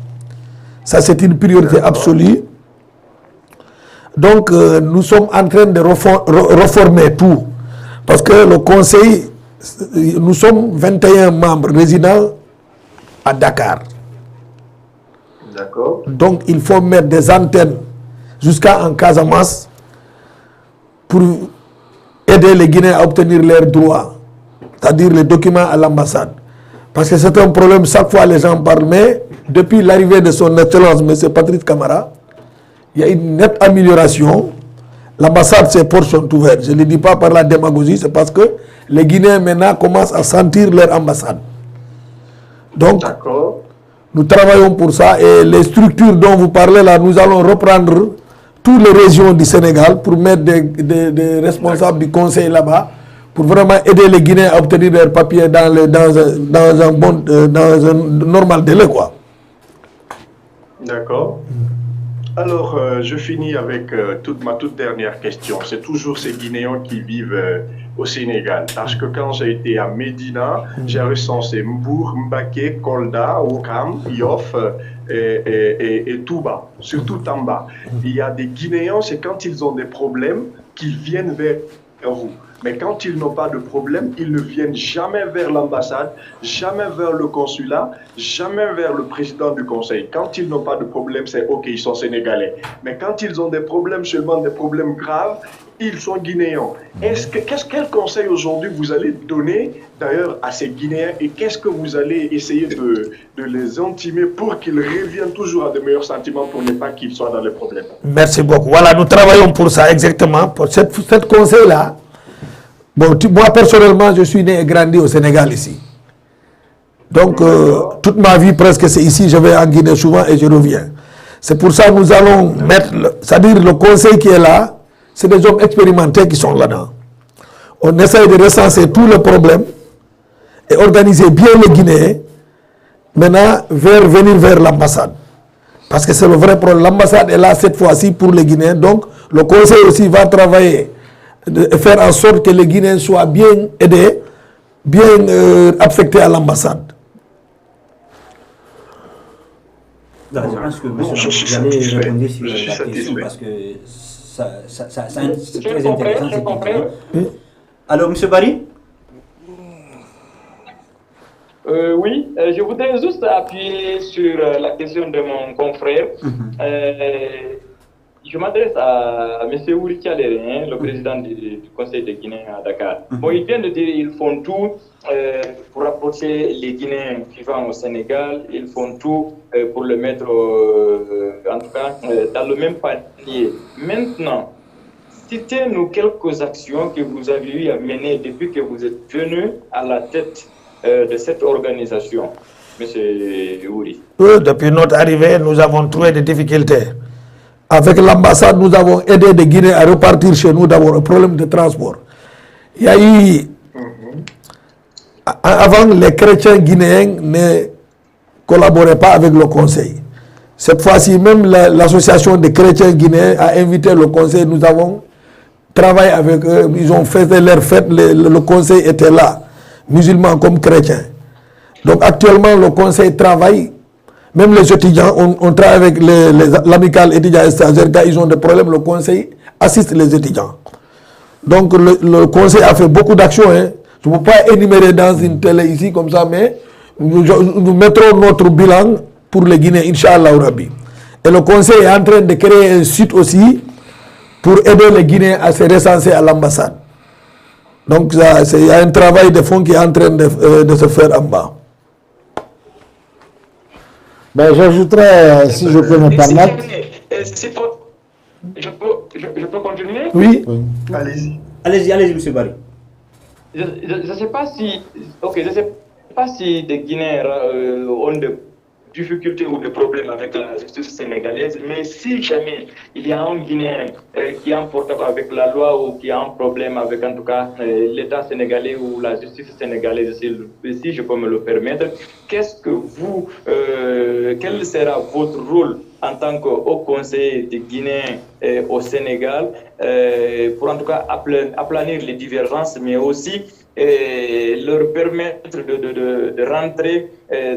Ça, c'est une priorité absolue. Donc, nous sommes en train de reformer tout. Parce que le Conseil, nous sommes 21 membres résidents à Dakar. D'accord. Donc, il faut mettre des antennes jusqu'à en Casamance pour aider les Guinéens à obtenir leurs droits, c'est-à-dire les documents à l'ambassade. Parce que c'est un problème, chaque fois les gens parlent, mais depuis l'arrivée de son Excellence, M. Patrice Camara, il y a une nette amélioration. L'ambassade, ses portes sont ouvertes. Je ne le dis pas par la démagogie, c'est parce que les Guinéens maintenant commencent à sentir leur ambassade. Donc, nous travaillons pour ça et les structures dont vous parlez là, nous allons reprendre toutes les régions du Sénégal pour mettre des responsables du conseil là-bas pour vraiment aider les Guinéens à obtenir leurs papiers dans un normal délai, quoi. D'accord. Alors, je finis avec ma toute dernière question. C'est toujours ces Guinéens qui vivent au Sénégal. Parce que quand j'ai été à Médina, j'ai recensé Mbour, Mbaké, Kolda, Ouakam, Yoff et Touba, surtout Tamba. Il y a des Guinéens, c'est quand ils ont des problèmes qu'ils viennent vers vous. Mais quand ils n'ont pas de problème, ils ne viennent jamais vers l'ambassade, jamais vers le consulat, jamais vers le président du conseil. Quand ils n'ont pas de problème, c'est OK, ils sont sénégalais. Mais quand ils ont des problèmes, seulement des problèmes graves, ils sont guinéens. Quel conseil aujourd'hui vous allez donner d'ailleurs à ces Guinéens et qu'est-ce que vous allez essayer de les intimer pour qu'ils reviennent toujours à de meilleurs sentiments pour ne pas qu'ils soient dans les problèmes? Merci beaucoup. Voilà, nous travaillons pour ça exactement, pour cette conseil-là. Bon, moi personnellement, je suis né et grandi au Sénégal ici. Donc, toute ma vie presque c'est ici, je vais en Guinée souvent et je reviens. C'est pour ça que nous allons mettre, c'est-à-dire le conseil qui est là, c'est des hommes expérimentés qui sont là-dedans. On essaye de recenser tous les problèmes et organiser bien les Guinéens, maintenant venir vers l'ambassade. Parce que c'est le vrai problème. L'ambassade est là cette fois-ci pour les Guinéens, donc le conseil aussi va travailler de faire en sorte que les Guinéens soient bien aidés, bien affectés à l'ambassade. Je pense que vous allez répondre sur la question parce que c'est très intéressant ce qu'il dit. Alors, M. Barry? Oui, je voudrais juste appuyer sur la question de mon confrère. Je m'adresse à M. Ouri Tchaléré, le président du Conseil des Guinéens à Dakar. Bon, il vient de dire qu'ils font tout pour rapprocher les Guinéens vivant au Sénégal. Ils font tout pour le mettre, en tout cas, dans le même panier. Maintenant, citez-nous quelques actions que vous avez eu à mener depuis que vous êtes venu à la tête de cette organisation, M. Ouri. Depuis notre arrivée, nous avons trouvé des difficultés. Avec l'ambassade, nous avons aidé les Guinéens à repartir chez nous d'avoir un problème de transport. Il y a eu... Avant, les chrétiens guinéens ne collaboraient pas avec le conseil. Cette fois-ci, même l'association des chrétiens guinéens a invité le conseil. Nous avons travaillé avec eux. Ils ont fait leur fête. Le conseil était là, musulmans comme chrétiens. Donc actuellement, le conseil travaille. Même les étudiants, on travaille avec l'amicale étudiants et stagiaires. Quand ils ont des problèmes, le conseil assiste les étudiants. Donc le conseil a fait beaucoup d'actions. Hein. Je ne peux pas énumérer dans une télé ici comme ça, mais nous mettrons notre bilan pour les Guinéens, Inch'Allah Rabbi. Et le conseil est en train de créer un site aussi pour aider les Guinéens à se recenser à l'ambassade. Donc il y a un travail de fond qui est en train de se faire en bas. Ben, j'ajouterais, si je peux me permettre. Je peux continuer? Oui. Allez-y. Allez-y, M. Barry. Je ne sais pas si... Ok, je ne sais pas si des Guinéens ont des difficultés ou des problèmes avec la justice sénégalaise, mais si jamais il y a un Guinéen qui est en porte avec la loi ou qui a un problème avec, en tout cas, l'État sénégalais ou la justice sénégalaise, si je peux me le permettre, qu'est-ce que vous... quel sera votre rôle en tant qu'au conseiller des Guinéens au Sénégal pour en tout cas aplanir les divergences, mais aussi leur permettre de rentrer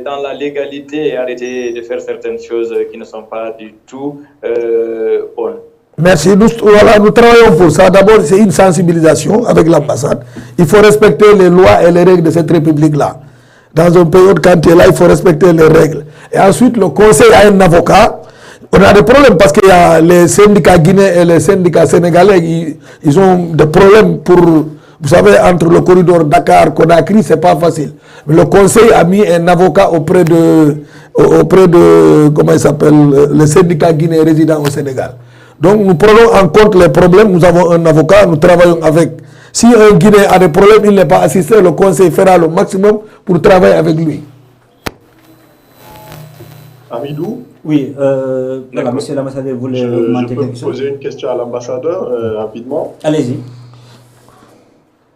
dans la légalité et arrêter de faire certaines choses qui ne sont pas du tout bonnes. Merci. Nous travaillons pour ça. D'abord, c'est une sensibilisation avec l'ambassade. Il faut respecter les lois et les règles de cette république-là. Dans un pays quand tu es là, il faut respecter les règles. Et ensuite, le conseil a un avocat. On a des problèmes parce qu'il y a les syndicats guinéens et les syndicats sénégalais, ils ont des problèmes pour, vous savez, entre le corridor Dakar-Conakry, c'est pas facile. Mais le conseil a mis un avocat auprès de comment il s'appelle, le syndicat guinéen résident au Sénégal. Donc nous prenons en compte les problèmes, nous avons un avocat, nous travaillons avec. Si un Guinéen a des problèmes, il n'est pas assisté, le conseil fera le maximum pour travailler avec lui. Amidou? Oui, voilà, monsieur l'ambassadeur voulait je peux poser une question à l'ambassadeur rapidement. Allez-y.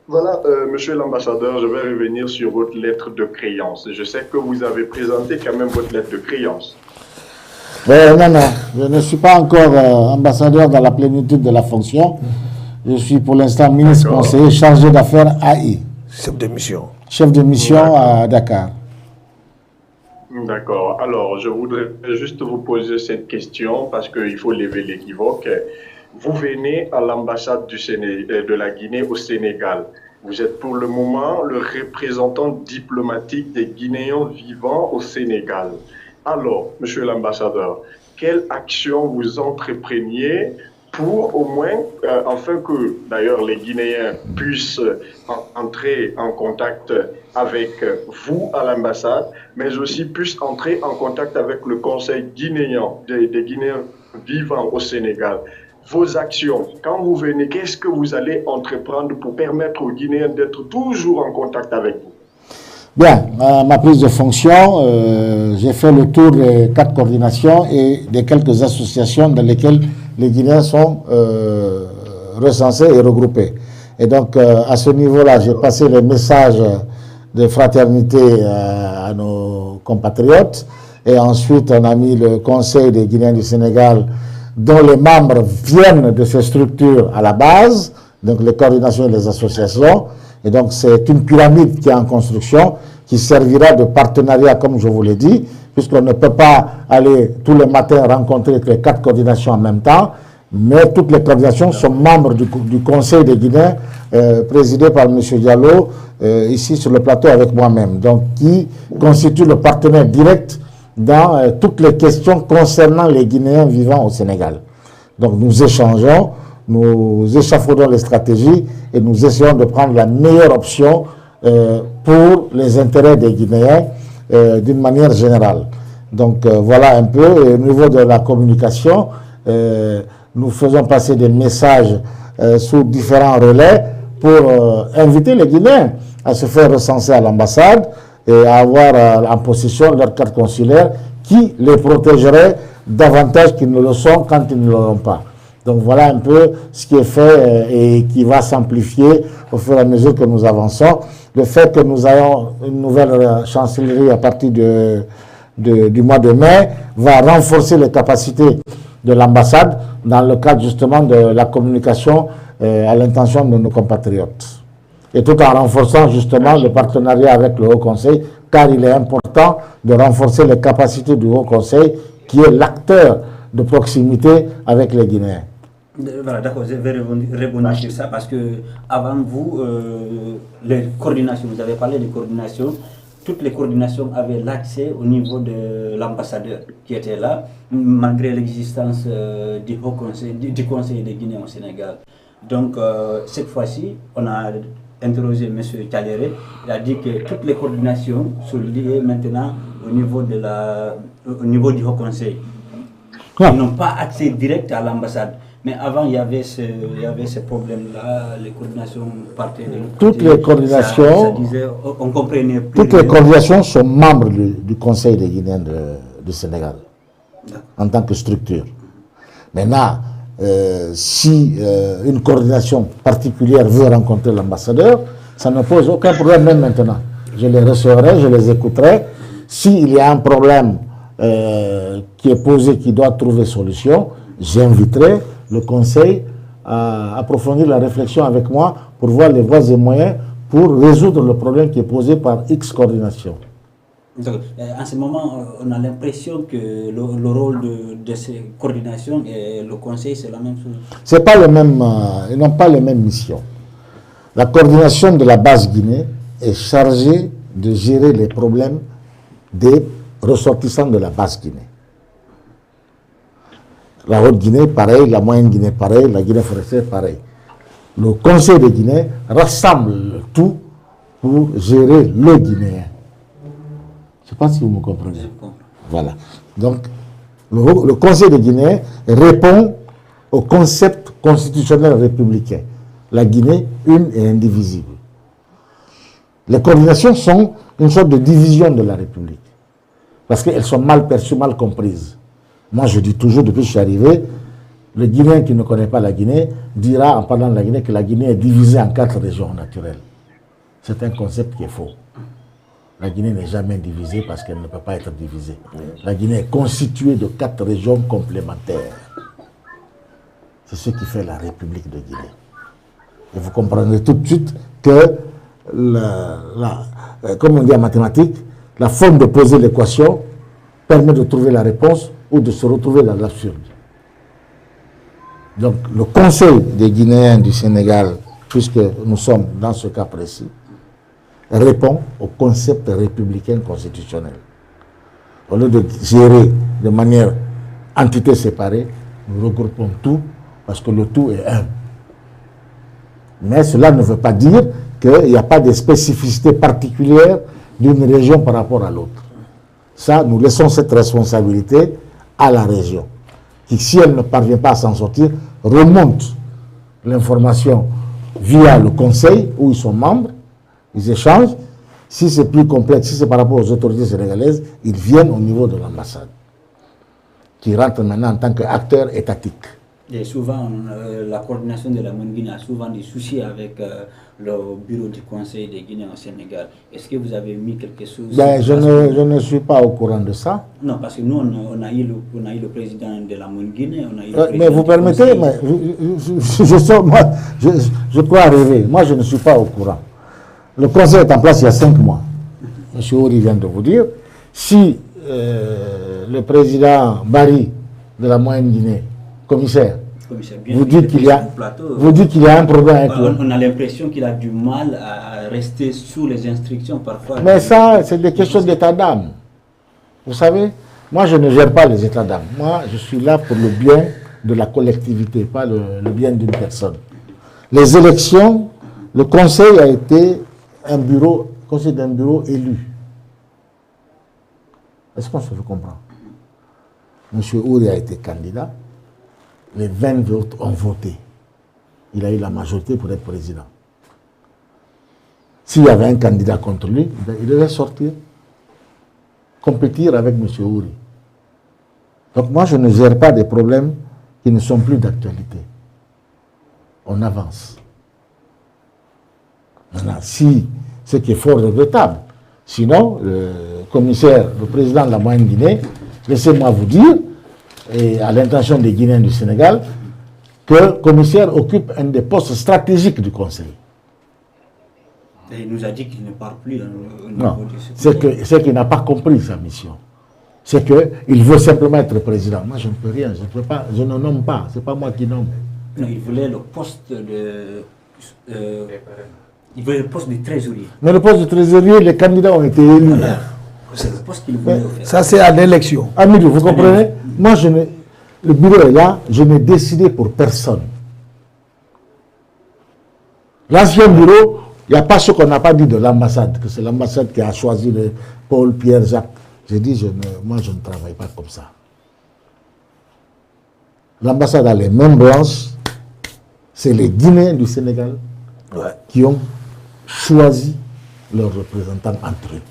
Voilà, monsieur l'ambassadeur, je vais revenir sur votre lettre de créance. Je sais que vous avez présenté quand même votre lettre de créance. Non, je ne suis pas encore ambassadeur dans la plénitude de la fonction. Je suis pour l'instant ministre conseiller chargé d'affaires AI. Chef de mission. Chef de mission à Dakar. D'accord. Alors, je voudrais juste vous poser cette question parce qu'il faut lever l'équivoque. Vous venez à l'ambassade de la Guinée au Sénégal. Vous êtes pour le moment le représentant diplomatique des Guinéens vivant au Sénégal. Alors, monsieur l'ambassadeur, quelle action vous entrepreniez pour au moins, afin que d'ailleurs les Guinéens puissent entrer en contact avec vous à l'ambassade, mais aussi puissent entrer en contact avec le conseil guinéen, des Guinéens vivant au Sénégal. Vos actions, quand vous venez, qu'est-ce que vous allez entreprendre pour permettre aux Guinéens d'être toujours en contact avec vous? Bien, ma prise de fonction, j'ai fait le tour des 4 coordinations et des quelques associations dans lesquelles les Guinéens sont recensés et regroupés. Et donc, à ce niveau-là, j'ai passé les messages de fraternité à nos compatriotes. Et ensuite, on a mis le Conseil des Guinéens du Sénégal, dont les membres viennent de ces structures à la base, donc les coordinations et les associations. Et donc, c'est une pyramide qui est en construction, qui servira de partenariat, comme je vous l'ai dit, puisqu'on ne peut pas aller tous les matins rencontrer les 4 coordinations en même temps, mais toutes les coordinations sont membres du Conseil des Guinéens, présidé par M. Diallo, ici sur le plateau avec moi-même, donc qui constitue le partenaire direct dans toutes les questions concernant les Guinéens vivant au Sénégal. Donc nous échangeons, nous échafaudons les stratégies et nous essayons de prendre la meilleure option pour les intérêts des Guinéens d'une manière générale. Donc voilà un peu. Et au niveau de la communication, nous faisons passer des messages sous différents relais pour inviter les Guinéens à se faire recenser à l'ambassade et à avoir en possession leur carte consulaire qui les protégerait davantage qu'ils ne le sont quand ils ne l'auront pas. Donc voilà un peu ce qui est fait et qui va s'amplifier au fur et à mesure que nous avançons. Le fait que nous ayons une nouvelle chancellerie à partir du mois de mai va renforcer les capacités de l'ambassade dans le cadre justement de la communication à l'intention de nos compatriotes. Et tout en renforçant justement le partenariat avec le Haut Conseil, car il est important de renforcer les capacités du Haut Conseil, qui est l'acteur de proximité avec les Guinéens. Voilà, d'accord, je vais rebondir sur ça parce que avant vous, les coordinations, vous avez parlé de coordination, toutes les coordinations avaient l'accès au niveau de l'ambassadeur qui était là, malgré l'existence du Haut Conseil, du Conseil des Guinéens au Sénégal. Donc, cette fois-ci, on a interrogé M. Tchaléré, il a dit que toutes les coordinations sont liées maintenant au niveau du Haut Conseil. Ils n'ont pas accès direct à l'ambassade. Mais avant, il y avait ce problème-là, les coordinations partaient de l'autre côté. Toutes les coordinations, ça disait, on comprenait plus. Toutes les coordinations sont membres du Conseil des Guinéens du Sénégal, en tant que structure. Maintenant, si une coordination particulière veut rencontrer l'ambassadeur, ça ne pose aucun problème même maintenant. Je les recevrai, je les écouterai. S'il y a un problème qui est posé, qui doit trouver solution, j'inviterai le Conseil à approfondir la réflexion avec moi pour voir les voies et moyens pour résoudre le problème qui est posé par X coordination. Donc, en ce moment, on a l'impression que le rôle de ces coordinations et le Conseil, c'est la même chose. C'est pas le même, ils n'ont pas les mêmes missions. La coordination de la base Guinée est chargée de gérer les problèmes des ressortissants de la base Guinée. La Haute-Guinée, pareil. La Moyenne-Guinée, pareil. La Guinée forestière, pareil. Le Conseil de Guinée rassemble le tout pour gérer le Guinéen. Je ne sais pas si vous me comprenez. Voilà. Donc, le Conseil de Guinée répond au concept constitutionnel républicain. La Guinée, une et indivisible. Les coordinations sont une sorte de division de la République. Parce qu'elles sont mal perçues, mal comprises. Moi, je dis toujours, depuis que je suis arrivé, le Guinéen qui ne connaît pas la Guinée dira, en parlant de la Guinée, que la Guinée est divisée en 4 régions naturelles. C'est un concept qui est faux. La Guinée n'est jamais divisée parce qu'elle ne peut pas être divisée. La Guinée est constituée de 4 régions complémentaires. C'est ce qui fait la République de Guinée. Et vous comprendrez tout de suite que, comme on dit en mathématiques, la forme de poser l'équation permet de trouver la réponse ou de se retrouver dans l'absurde. Donc, le Conseil des Guinéens du Sénégal, puisque nous sommes dans ce cas précis, répond au concept républicain constitutionnel. Au lieu de gérer de manière entité séparée, nous regroupons tout parce que le tout est un. Mais cela ne veut pas dire qu'il n'y a pas de spécificité particulière d'une région par rapport à l'autre. Ça, nous laissons cette responsabilité à la région, qui, si elle ne parvient pas à s'en sortir, remonte l'information via le conseil où ils sont membres, ils échangent. Si c'est plus complexe, si c'est par rapport aux autorités sénégalaises, ils viennent au niveau de l'ambassade, qui rentre maintenant en tant qu'acteur étatique. Et souvent, la coordination de la Moyenne-Guinée a souvent des soucis avec le bureau du Conseil des Guinéens au Sénégal. Est-ce que vous avez mis quelque chose? Je ne suis pas au courant de ça. Non, parce que nous, on a eu le président de la Moyenne-Guinée. Mais vous permettez, mais je crois rêver. Moi, je ne suis pas au courant. Le Conseil est en place il y a 5 mois. M. Ori vient de vous dire. Si le président Barry de la Moyenne-Guinée, commissaire, vous dites qu'il y a un problème avec lui. On a l'impression qu'il a du mal à rester sous les instructions parfois. Mais ça, c'est des questions d'état d'âme. Vous savez, moi je ne gère pas les états d'âme. Moi, je suis là pour le bien de la collectivité, pas le bien d'une personne. Les élections, le conseil a été conseil d'un bureau élu. Est-ce que je comprends? M. Ouri a été candidat. Les 20 autres ont voté. Il a eu la majorité pour être président. S'il y avait un candidat contre lui, il devait sortir, compétir avec M. Ouri. Donc moi, je ne gère pas des problèmes qui ne sont plus d'actualité. On avance. Maintenant, si ce qui est fort regrettable, sinon, le commissaire, le président de la Moyenne-Guinée, laissez-moi vous dire, et à l'intention des Guinéens du Sénégal, que le commissaire occupe un des postes stratégiques du Conseil. Et il nous a dit qu'il ne parle plus au niveau Non, du c'est qu'il n'a pas compris sa mission. C'est qu'il veut simplement être président. Moi, je ne peux rien, je ne nomme pas, ce n'est pas moi qui nomme. Non, il voulait le poste de... il voulait le poste de trésorier. Mais le poste de trésorier, les candidats ont été élus. Voilà. C'est le poste qu'il voulait faire. Ça, c'est à l'élection. Amidou, vous comprenez? Moi, le bureau est là, je n'ai décidé pour personne. L'ancien bureau, il n'y a pas ce qu'on n'a pas dit de l'ambassade, que c'est l'ambassade qui a choisi Paul, Pierre, Jacques. J'ai dit, moi, je ne travaille pas comme ça. L'ambassade a les mêmes branches. C'est les Guinéens du Sénégal qui ont choisi leurs représentants entre eux.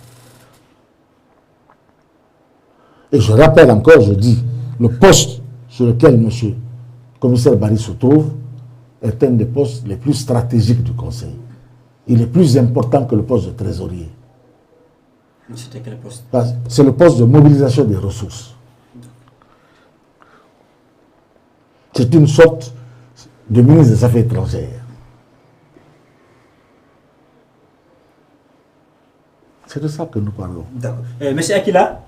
Et je rappelle encore, je dis, le poste sur lequel M. le commissaire Barry se trouve est un des postes les plus stratégiques du Conseil. Il est plus important que le poste de trésorier. C'était quel poste? C'est le poste de mobilisation des ressources. C'est une sorte de ministre des Affaires étrangères. C'est de ça que nous parlons. D'accord. Monsieur Akila?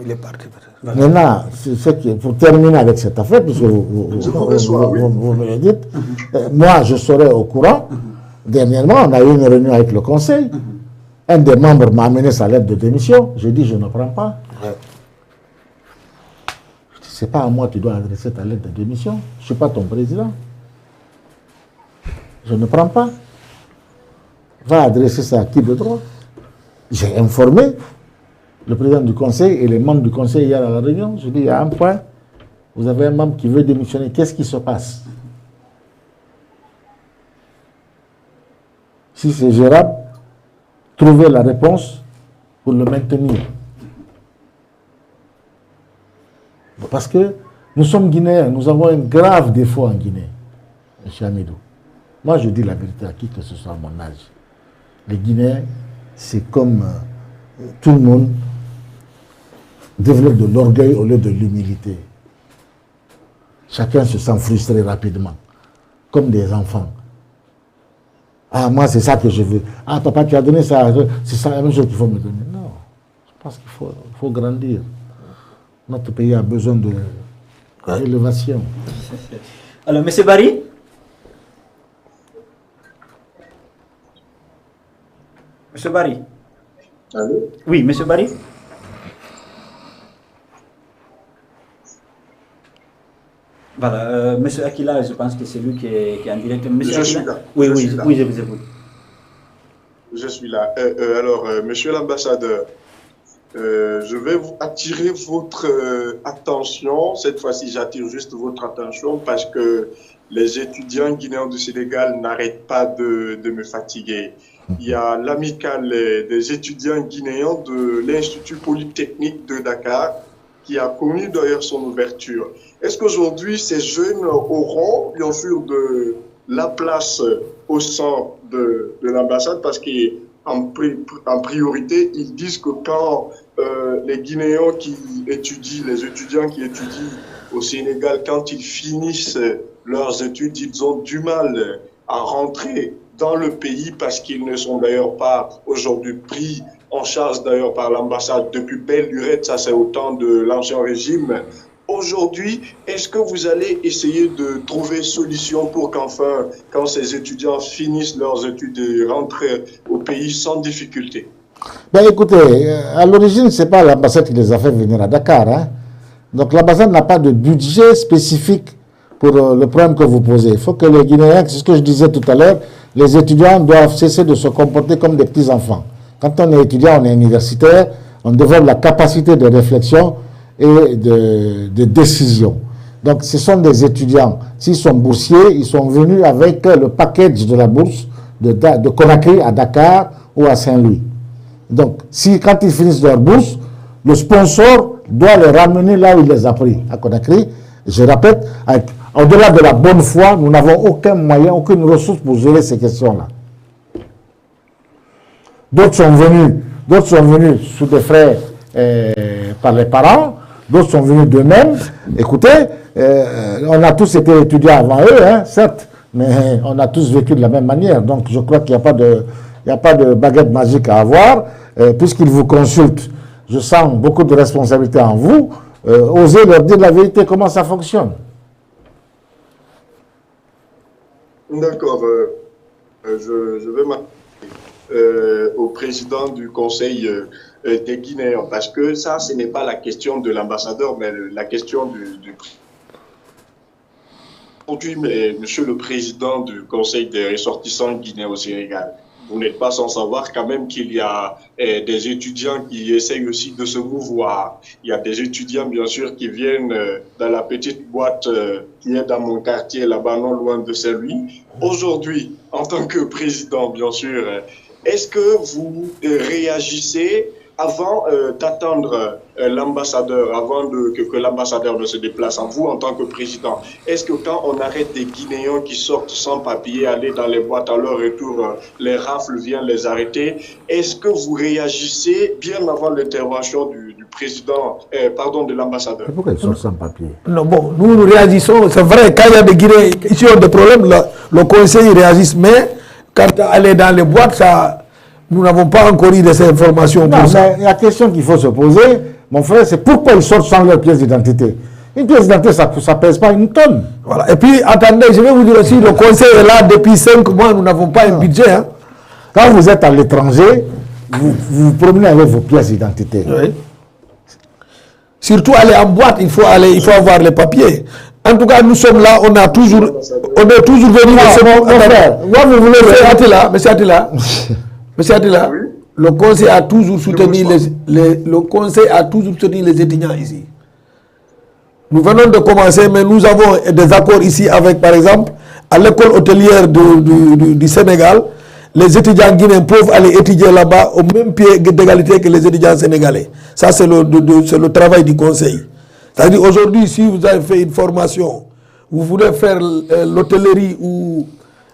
Il est parti peut-être. Maintenant, pour terminer avec cette affaire, puisque vous me le dites, moi je serai au courant. Dernièrement, on a eu une réunion avec le conseil. Un des membres m'a amené sa lettre de démission. J'ai dit, je ne prends pas. Ce n'est pas à moi que tu dois adresser ta lettre de démission. Je ne suis pas ton président. Je ne prends pas. Va adresser ça à qui de droit. J'ai informé le président du conseil et les membres du conseil hier à la réunion. Je dis, il y a un point, vous avez un membre qui veut démissionner. Qu'est-ce qui se passe? Si c'est gérable, trouvez la réponse pour le maintenir. Parce que nous sommes Guinéens, nous avons un grave défaut en Guinée, M. Amidou. Moi, je dis la vérité à qui que ce soit à mon âge. Les Guinéens, c'est comme tout le monde développe de l'orgueil au lieu de l'humilité. Chacun se sent frustré rapidement, comme des enfants. Ah, moi, c'est ça que je veux. Ah, papa, tu as donné ça. C'est ça la même chose qu'il faut me donner. Non, je pense qu'il faut grandir. Notre pays a besoin d'élévation. Alors, M. Barry? Monsieur Barry? Allô? Oui, Monsieur Barry? Voilà, Monsieur Akila, je pense que c'est lui qui est en direct. Monsieur Je Akila? suis là. Oui, Je oui, suis là. oui, je vous écoute. Je suis là. Alors, monsieur l'ambassadeur, je vais vous attirer votre attention. Cette fois-ci, j'attire juste votre attention parce que les étudiants guinéens du Sénégal n'arrêtent pas de me fatiguer. Il y a l'amicale des étudiants guinéens de l'Institut Polytechnique de Dakar qui a connu d'ailleurs son ouverture. Est-ce qu'aujourd'hui, ces jeunes auront, bien sûr, de la place au sein de l'ambassade parce qu'en priorité, ils disent que quand les Guinéens qui étudient, les étudiants qui étudient au Sénégal, quand ils finissent leurs études, ils ont du mal à rentrer dans le pays parce qu'ils ne sont d'ailleurs pas aujourd'hui pris en charge d'ailleurs par l'ambassade depuis belle lurette, ça c'est au temps de l'ancien régime. Aujourd'hui, est-ce que vous allez essayer de trouver solution pour qu'enfin, quand ces étudiants finissent leurs études, ils rentrent au pays sans difficulté? Ben écoutez, à l'origine, ce n'est pas l'ambassade qui les a fait venir à Dakar. Hein. Donc l'ambassade n'a pas de budget spécifique pour le problème que vous posez. Il faut que les Guinéens, c'est ce que je disais tout à l'heure, les étudiants doivent cesser de se comporter comme des petits-enfants. Quand on est étudiant, on est universitaire, on développe la capacité de réflexion et de décision. Donc ce sont des étudiants. S'ils sont boursiers, ils sont venus avec le package de la bourse de Conakry à Dakar ou à Saint-Louis. Donc quand ils finissent leur bourse, le sponsor doit les ramener là où il les a pris, à Conakry. Je répète, au-delà de la bonne foi, nous n'avons aucun moyen, aucune ressource pour gérer ces questions-là. D'autres sont venus sous des frais par les parents, d'autres sont venus d'eux-mêmes. Écoutez, on a tous été étudiants avant eux, hein, certes, mais on a tous vécu de la même manière. Donc je crois qu'il n'y a pas de baguette magique à avoir, puisqu'ils vous consultent. Je sens beaucoup de responsabilité en vous. Osez leur dire la vérité, comment ça fonctionne. D'accord. Je vais m'adresser au président du Conseil des Guinéens, parce que ça, ce n'est pas la question de l'ambassadeur, mais la question du Aujourd'hui, monsieur le président du Conseil des ressortissants guinéens au Sénégal, vous n'êtes pas sans savoir quand même qu'il y a des étudiants qui essayent aussi de se mouvoir. Il y a des étudiants, bien sûr, qui viennent dans la petite boîte qui est dans mon quartier, là-bas, non loin de celui. Aujourd'hui, en tant que président, bien sûr, est-ce que vous réagissez avant d'attendre l'ambassadeur, avant que l'ambassadeur ne se déplace, en vous en tant que président? Est-ce que quand on arrête des Guinéens qui sortent sans papier, aller dans les boîtes à leur retour, les rafles viennent les arrêter, est-ce que vous réagissez bien avant l'intervention du président, de l'ambassadeur? Pourquoi ils sortent sans papier? Non, bon, nous réagissons, c'est vrai, quand il y a des Guinéens qui ont des problèmes, le conseil réagit, mais quand aller dans les boîtes, ça... Nous n'avons pas encore eu de ces informations. Non, mais la question qu'il faut se poser, mon frère, c'est pourquoi ils sortent sans leur pièce d'identité. Une pièce d'identité, ça ne pèse pas une tonne. Voilà. Et puis, attendez, je vais vous dire aussi, le conseil est là depuis 5 mois, nous n'avons pas un budget. Hein. Quand vous êtes à l'étranger, vous vous promenez avec vos pièces d'identité. Oui. Surtout aller en boîte, il faut avoir les papiers. En tout cas, nous sommes là, on est toujours venu. Mon frère, moi, vous voulez Monsieur Attila, le conseil a toujours soutenu les étudiants ici. Nous venons de commencer, mais nous avons des accords ici avec, par exemple, à l'école hôtelière du Sénégal, les étudiants guinéens peuvent aller étudier là-bas au même pied d'égalité que les étudiants sénégalais. Ça, c'est le travail du conseil. C'est-à-dire, aujourd'hui, si vous avez fait une formation, vous voulez faire l'hôtellerie ou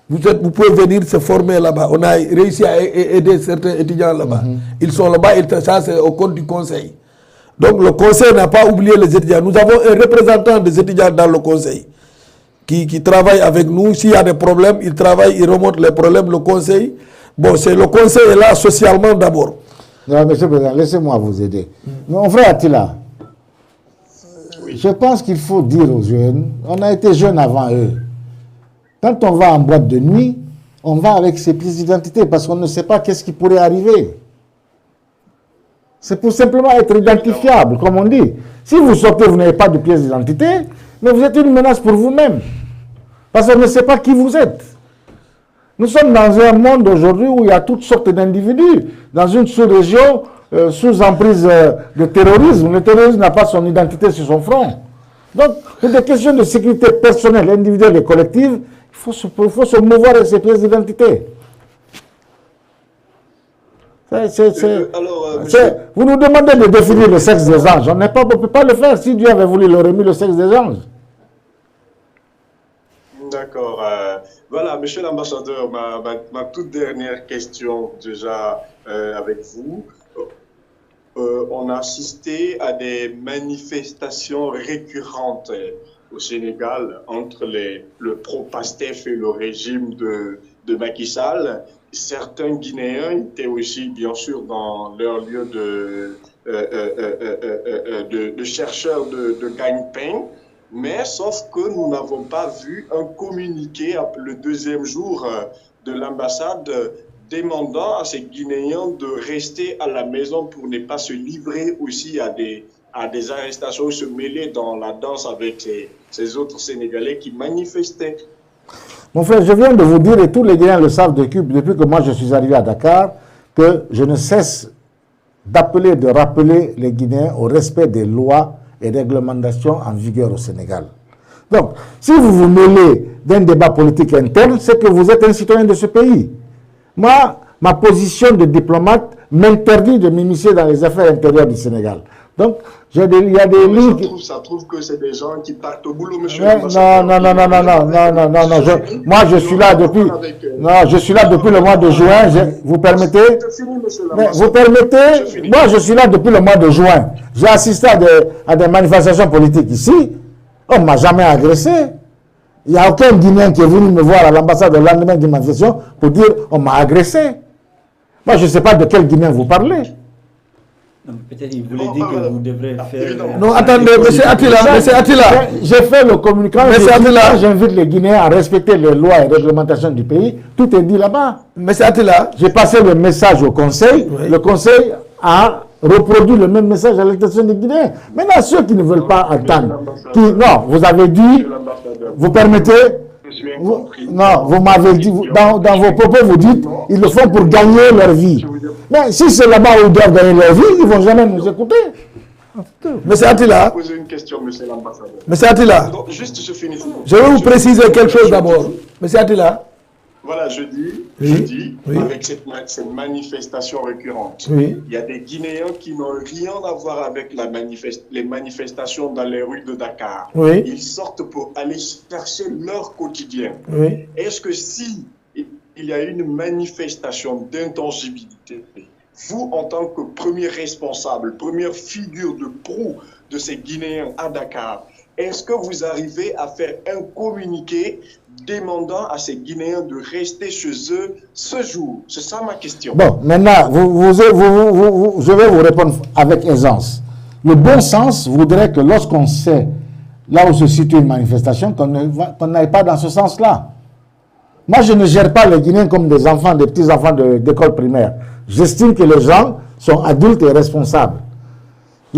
vous pouvez venir se former là-bas. On a réussi à aider certains étudiants là-bas. Ils sont là-bas, ça c'est au compte du conseil. Donc le conseil n'a pas oublié les étudiants. Nous avons un représentant des étudiants dans le conseil qui travaille avec nous. S'il y a des problèmes, il travaille, il remonte les problèmes, le conseil. Bon, c'est le conseil est là socialement d'abord. Non, monsieur le Président, laissez-moi vous aider. Mon frère Attila, je pense qu'il faut dire aux jeunes, on a été jeunes avant eux. Quand on va en boîte de nuit, on va avec ses pièces d'identité parce qu'on ne sait pas qu'est-ce qui pourrait arriver. C'est pour simplement être identifiable, comme on dit. Si vous sortez, vous n'avez pas de pièce d'identité, mais vous êtes une menace pour vous-même. Parce qu'on ne sait pas qui vous êtes. Nous sommes dans un monde aujourd'hui où il y a toutes sortes d'individus. Dans une sous-région, sous emprise de terrorisme, le terrorisme n'a pas son identité sur son front. Donc, pour des questions de sécurité personnelle, individuelle et collective, il faut se mouvoir avec ses pièces d'identité. Vous nous demandez de définir le sexe des anges. On ne peut pas le faire. Si Dieu avait voulu, il aurait mis le sexe des anges. D'accord. Voilà, monsieur l'ambassadeur, ma toute dernière question déjà avec vous. On a assisté à des manifestations récurrentes au Sénégal entre le pro-PASTEF et le régime de Macky Sall. Certains Guinéens étaient aussi, bien sûr, dans leur lieu de chercheurs de gagne-pain, mais sauf que nous n'avons pas vu un communiqué le deuxième jour de l'ambassade demandant à ces Guinéens de rester à la maison pour ne pas se livrer aussi à des arrestations, se mêler dans la danse avec ces autres Sénégalais qui manifestaient. Mon frère, je viens de vous dire, et tous les Guinéens le savent depuis que moi je suis arrivé à Dakar, que je ne cesse d'appeler, de rappeler les Guinéens au respect des lois et réglementations en vigueur au Sénégal. Donc, si vous vous mêlez d'un débat politique interne, c'est que vous êtes un citoyen de ce pays. Moi, ma position de diplomate m'interdit de m'immiscer dans les affaires intérieures du Sénégal. Donc, il y a des lignes... Ça trouve que c'est des gens qui partent au boulot, monsieur. Non. Moi, je suis là depuis... Non, je suis là depuis le mois de juin. Vous permettez? Vous permettez? Moi, je suis là depuis le mois de juin. J'ai assisté à des manifestations politiques ici. On ne m'a jamais agressé. Il n'y a aucun Guinéen qui est venu me voir à l'ambassade le lendemain d'une manifestation pour dire on m'a agressé. Moi, je ne sais pas de quel Guinéen vous parlez. Peut-être il voulait dire que vous devrez faire... Non, attendez, monsieur Attila. J'ai fait le communiqué. J'invite les Guinéens à respecter les lois et réglementations du pays. Tout est dit là-bas. Monsieur Attila. J'ai passé le message au Conseil. Oui. Le Conseil a reproduit le même message à l'intention des Guinéens. Maintenant, ceux qui ne veulent pas entendre, non, vous avez dit, vous permettez... Non, vous m'avez dit, dans vos propos, vous dites, ils le font pour gagner leur vie. Mais si c'est là-bas où ils doivent gagner leur vie, ils ne vont jamais nous écouter. Monsieur Attila. Poser une question, monsieur l'ambassadeur. Monsieur Attila. Juste, je finis. Je vais vous préciser quelque chose d'abord. Monsieur Attila. Voilà, je dis, avec cette manifestation récurrente, il y a des Guinéens qui n'ont rien à voir avec les manifestations dans les rues de Dakar. Ils sortent pour aller chercher leur quotidien. Est-ce que si il y a une manifestation d'intangibilité, vous, en tant que premier responsable, première figure de proue de ces Guinéens à Dakar, est-ce que vous arrivez à faire un communiqué demandant à ces Guinéens de rester chez eux ce jour? C'est ça ma question. Bon, maintenant, je vais vous répondre avec aisance. Le bon sens voudrait que lorsqu'on sait là où se situe une manifestation, qu'on n'aille pas dans ce sens-là. Moi, je ne gère pas les Guinéens comme des enfants, des petits-enfants d'école primaire. J'estime que les gens sont adultes et responsables.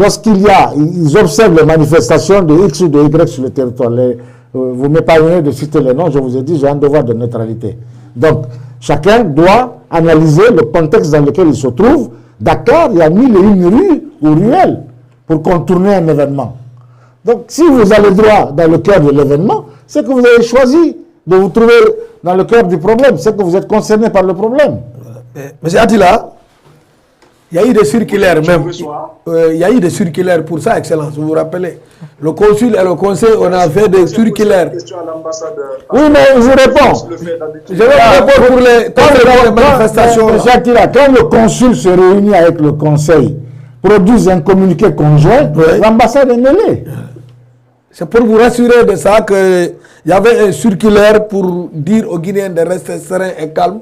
ils observent les manifestations de X ou de Y sur le territoire. Vous m'épargnez de citer les noms, je vous ai dit, j'ai un devoir de neutralité. Donc, chacun doit analyser le contexte dans lequel il se trouve. Dakar, il y a 1001 rues ou ruelles pour contourner un événement. Donc, si vous allez droit dans le cœur de l'événement, c'est que vous avez choisi de vous trouver dans le cœur du problème, c'est que vous êtes concerné par le problème. Monsieur Attila, il y a eu des circulaires même. Il y a eu des circulaires pour ça, Excellence, vous vous rappelez. Le consul et le conseil, on a fait des circulaires. Oui, mais je vous réponds. Je vais répondre pour les manifestations. Monsieur Attila, quand le consul se réunit avec le conseil, produisent un communiqué conjoint, l'ambassade est mêlée. C'est pour vous rassurer de ça qu'il y avait un circulaire pour dire aux Guinéens de rester sereins et calmes,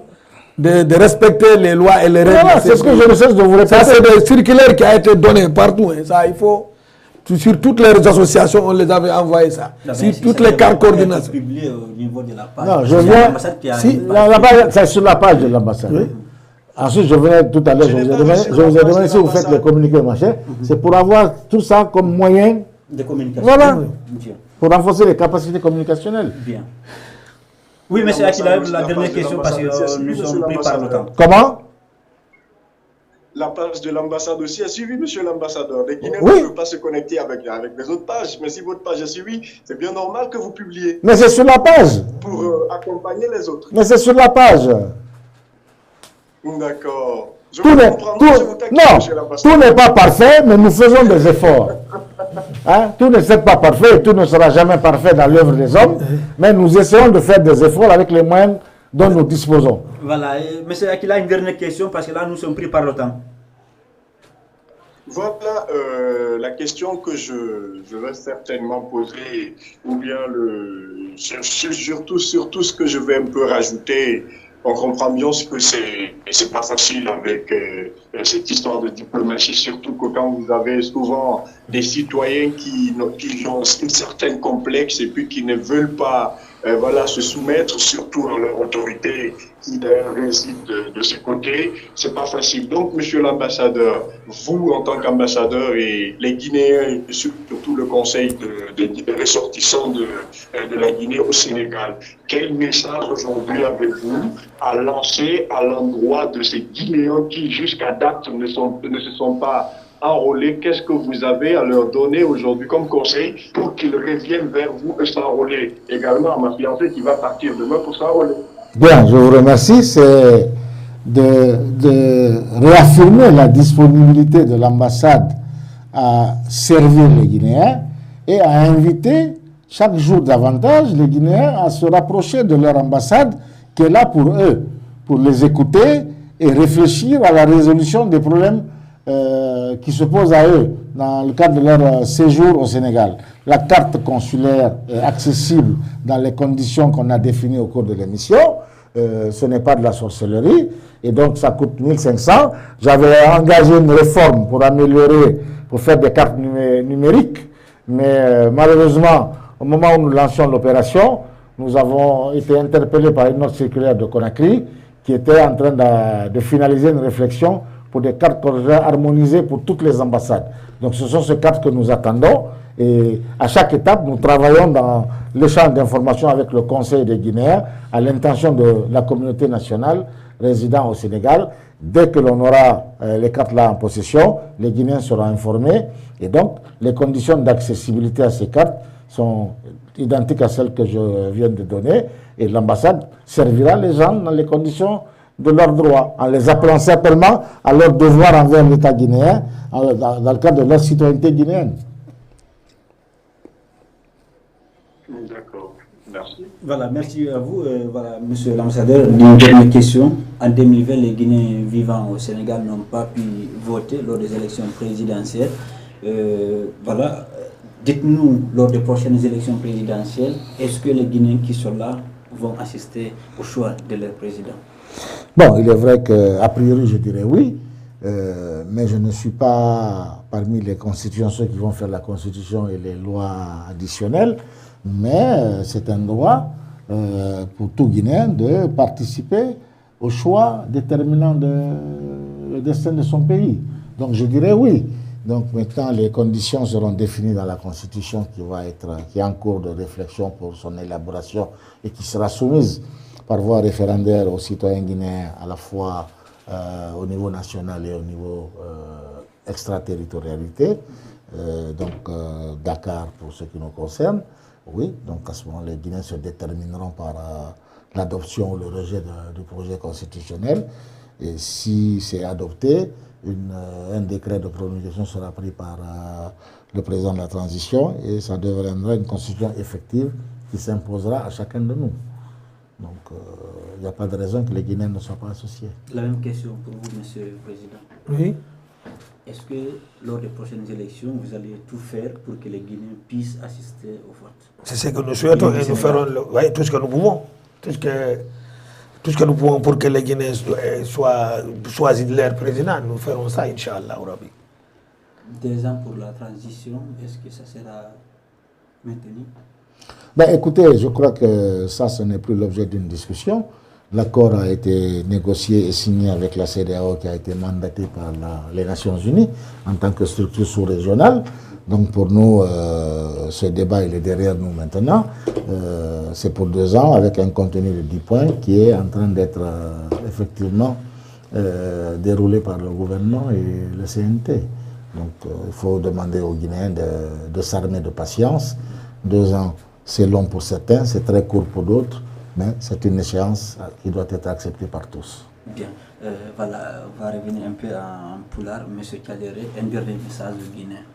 de respecter les lois et les règles. Voilà, c'est ce que je ne cesse de vous répéter. Ça, c'est des circulaires qui ont été donnés partout. Hein. Ça, il faut... Sur toutes les associations, on les avait envoyé ça. Sur toutes les cartes coordination. Publié au niveau de la page. Non, je viens... C'est sur la page de l'ambassade. Oui. Ensuite, je venais tout à l'heure, je vous ai demandé si vous faites le communiqué, machin. C'est pour avoir tout ça comme moyen de communication. Voilà. Pour renforcer les capacités communicationnelles. Bien. Oui, mais c'est Attila, la dernière question parce que nous sommes pris par le temps. Comment? La page de l'ambassade aussi est suivie, monsieur l'ambassadeur. Les Guinéens ne peuvent pas se connecter avec les autres pages, mais si votre page est suivie, c'est bien normal que vous publiez. Mais c'est sur la page. Pour accompagner les autres. Mais c'est sur la page. D'accord. Tout n'est pas parfait, mais nous faisons des efforts. Hein? Tout ne sera pas parfait, tout ne sera jamais parfait dans l'œuvre des hommes, mais nous essayons de faire des efforts avec les moyens dont nous disposons. Voilà, monsieur Attila, une dernière question parce que là nous sommes pris par le temps. Voilà la question que je vais certainement poser, ou bien surtout ce que je vais un peu rajouter. On comprend bien ce que c'est pas facile avec cette histoire de diplomatie, surtout que quand vous avez souvent des citoyens qui ont une certaine complexe et puis qui ne veulent pas se soumettre, surtout à leur autorité qui d'ailleurs réside de ce côté, c'est pas facile. Donc, monsieur l'ambassadeur, vous en tant qu'ambassadeur et les Guinéens, et surtout le conseil des ressortissants de la Guinée au Sénégal, quel message aujourd'hui avez-vous à lancer à l'endroit de ces Guinéens qui jusqu'à date ne se sont pas enrôlés? Qu'est-ce que vous avez à leur donner aujourd'hui comme conseil pour qu'ils reviennent vers vous et s'enrôler? Également à ma fiancée qui va partir demain pour s'enrôler. Bien, je vous remercie. C'est de réaffirmer la disponibilité de l'ambassade à servir les Guinéens et à inviter chaque jour davantage les Guinéens à se rapprocher de leur ambassade qui est là pour eux, pour les écouter et réfléchir à la résolution des problèmes qui se posent à eux dans le cadre de leur séjour au Sénégal. La carte consulaire est accessible dans les conditions qu'on a définies au cours de l'émission. Ce n'est pas de la sorcellerie et donc ça coûte 1500. J'avais engagé une réforme pour améliorer, pour faire des cartes numériques, mais malheureusement, au moment où nous lancions l'opération, nous avons été interpellés par une autre circulaire de Conakry qui était en train de finaliser une réflexion pour des cartes harmonisées pour toutes les ambassades. Donc ce sont ces cartes que nous attendons et à chaque étape, nous travaillons dans l'échange d'informations avec le Conseil des Guinéens à l'intention de la communauté nationale résidant au Sénégal. Dès que l'on aura les cartes là en possession, les Guinéens seront informés et donc les conditions d'accessibilité à ces cartes sont identiques à celles que je viens de donner et l'ambassade servira les gens dans les conditions de leurs droits, en les appelant simplement à leur devoir envers l'État guinéen dans le cadre de leur citoyenneté guinéenne. D'accord, merci. Voilà, merci à vous. Voilà, monsieur l'ambassadeur. Une dernière question. En 2020, les Guinéens vivant au Sénégal n'ont pas pu voter lors des élections présidentielles. Voilà, dites-nous, lors des prochaines élections présidentielles, est-ce que les Guinéens qui sont là vont assister au choix de leur président? Bon, il est vrai qu'a priori, je dirais oui, mais je ne suis pas parmi les constituants, ceux qui vont faire la constitution et les lois additionnelles, mais c'est un droit pour tout Guinéen de participer au choix déterminant le destin de son pays. Donc je dirais oui, Donc maintenant, les conditions seront définies dans la Constitution qui est en cours de réflexion pour son élaboration et qui sera soumise par voie référendaire aux citoyens guinéens à la fois au niveau national et au niveau extraterritorialité. Dakar pour ce qui nous concerne. Oui, donc à ce moment, les Guinéens se détermineront par l'adoption ou le rejet du projet constitutionnel. Et si c'est adopté, un décret de promulgation sera pris par le président de la transition et ça deviendra une constitution effective qui s'imposera à chacun de nous. Donc, il n'y a pas de raison que les Guinéens ne soient pas associés. La même question pour vous, Monsieur le Président. Oui. Est-ce que lors des prochaines élections, vous allez tout faire pour que les Guinéens puissent assister au vote? C'est ce que nous souhaitons et nous ferons tout ce que nous pouvons. Tout ce que nous pouvons pour que les Guinéens choisissent leur président. Nous ferons ça, Inch'Allah. 2 ans pour la transition, est-ce que ça sera maintenu? Écoutez, je crois que ça, ce n'est plus l'objet d'une discussion. L'accord a été négocié et signé avec la CEDEAO qui a été mandatée par les Nations Unies en tant que structure sous-régionale. Donc pour nous, ce débat il est derrière nous maintenant. C'est pour 2 ans avec un contenu de 10 points qui est en train d'être effectivement déroulé par le gouvernement et le CNT. Donc il faut demander aux Guinéens de s'armer de patience. 2 ans, c'est long pour certains, c'est très court pour d'autres. Mais c'est une échéance qui doit être acceptée par tous. Bien. Voilà, on va revenir un peu en Poulard. Monsieur Kadere, un dernier message au Guinée.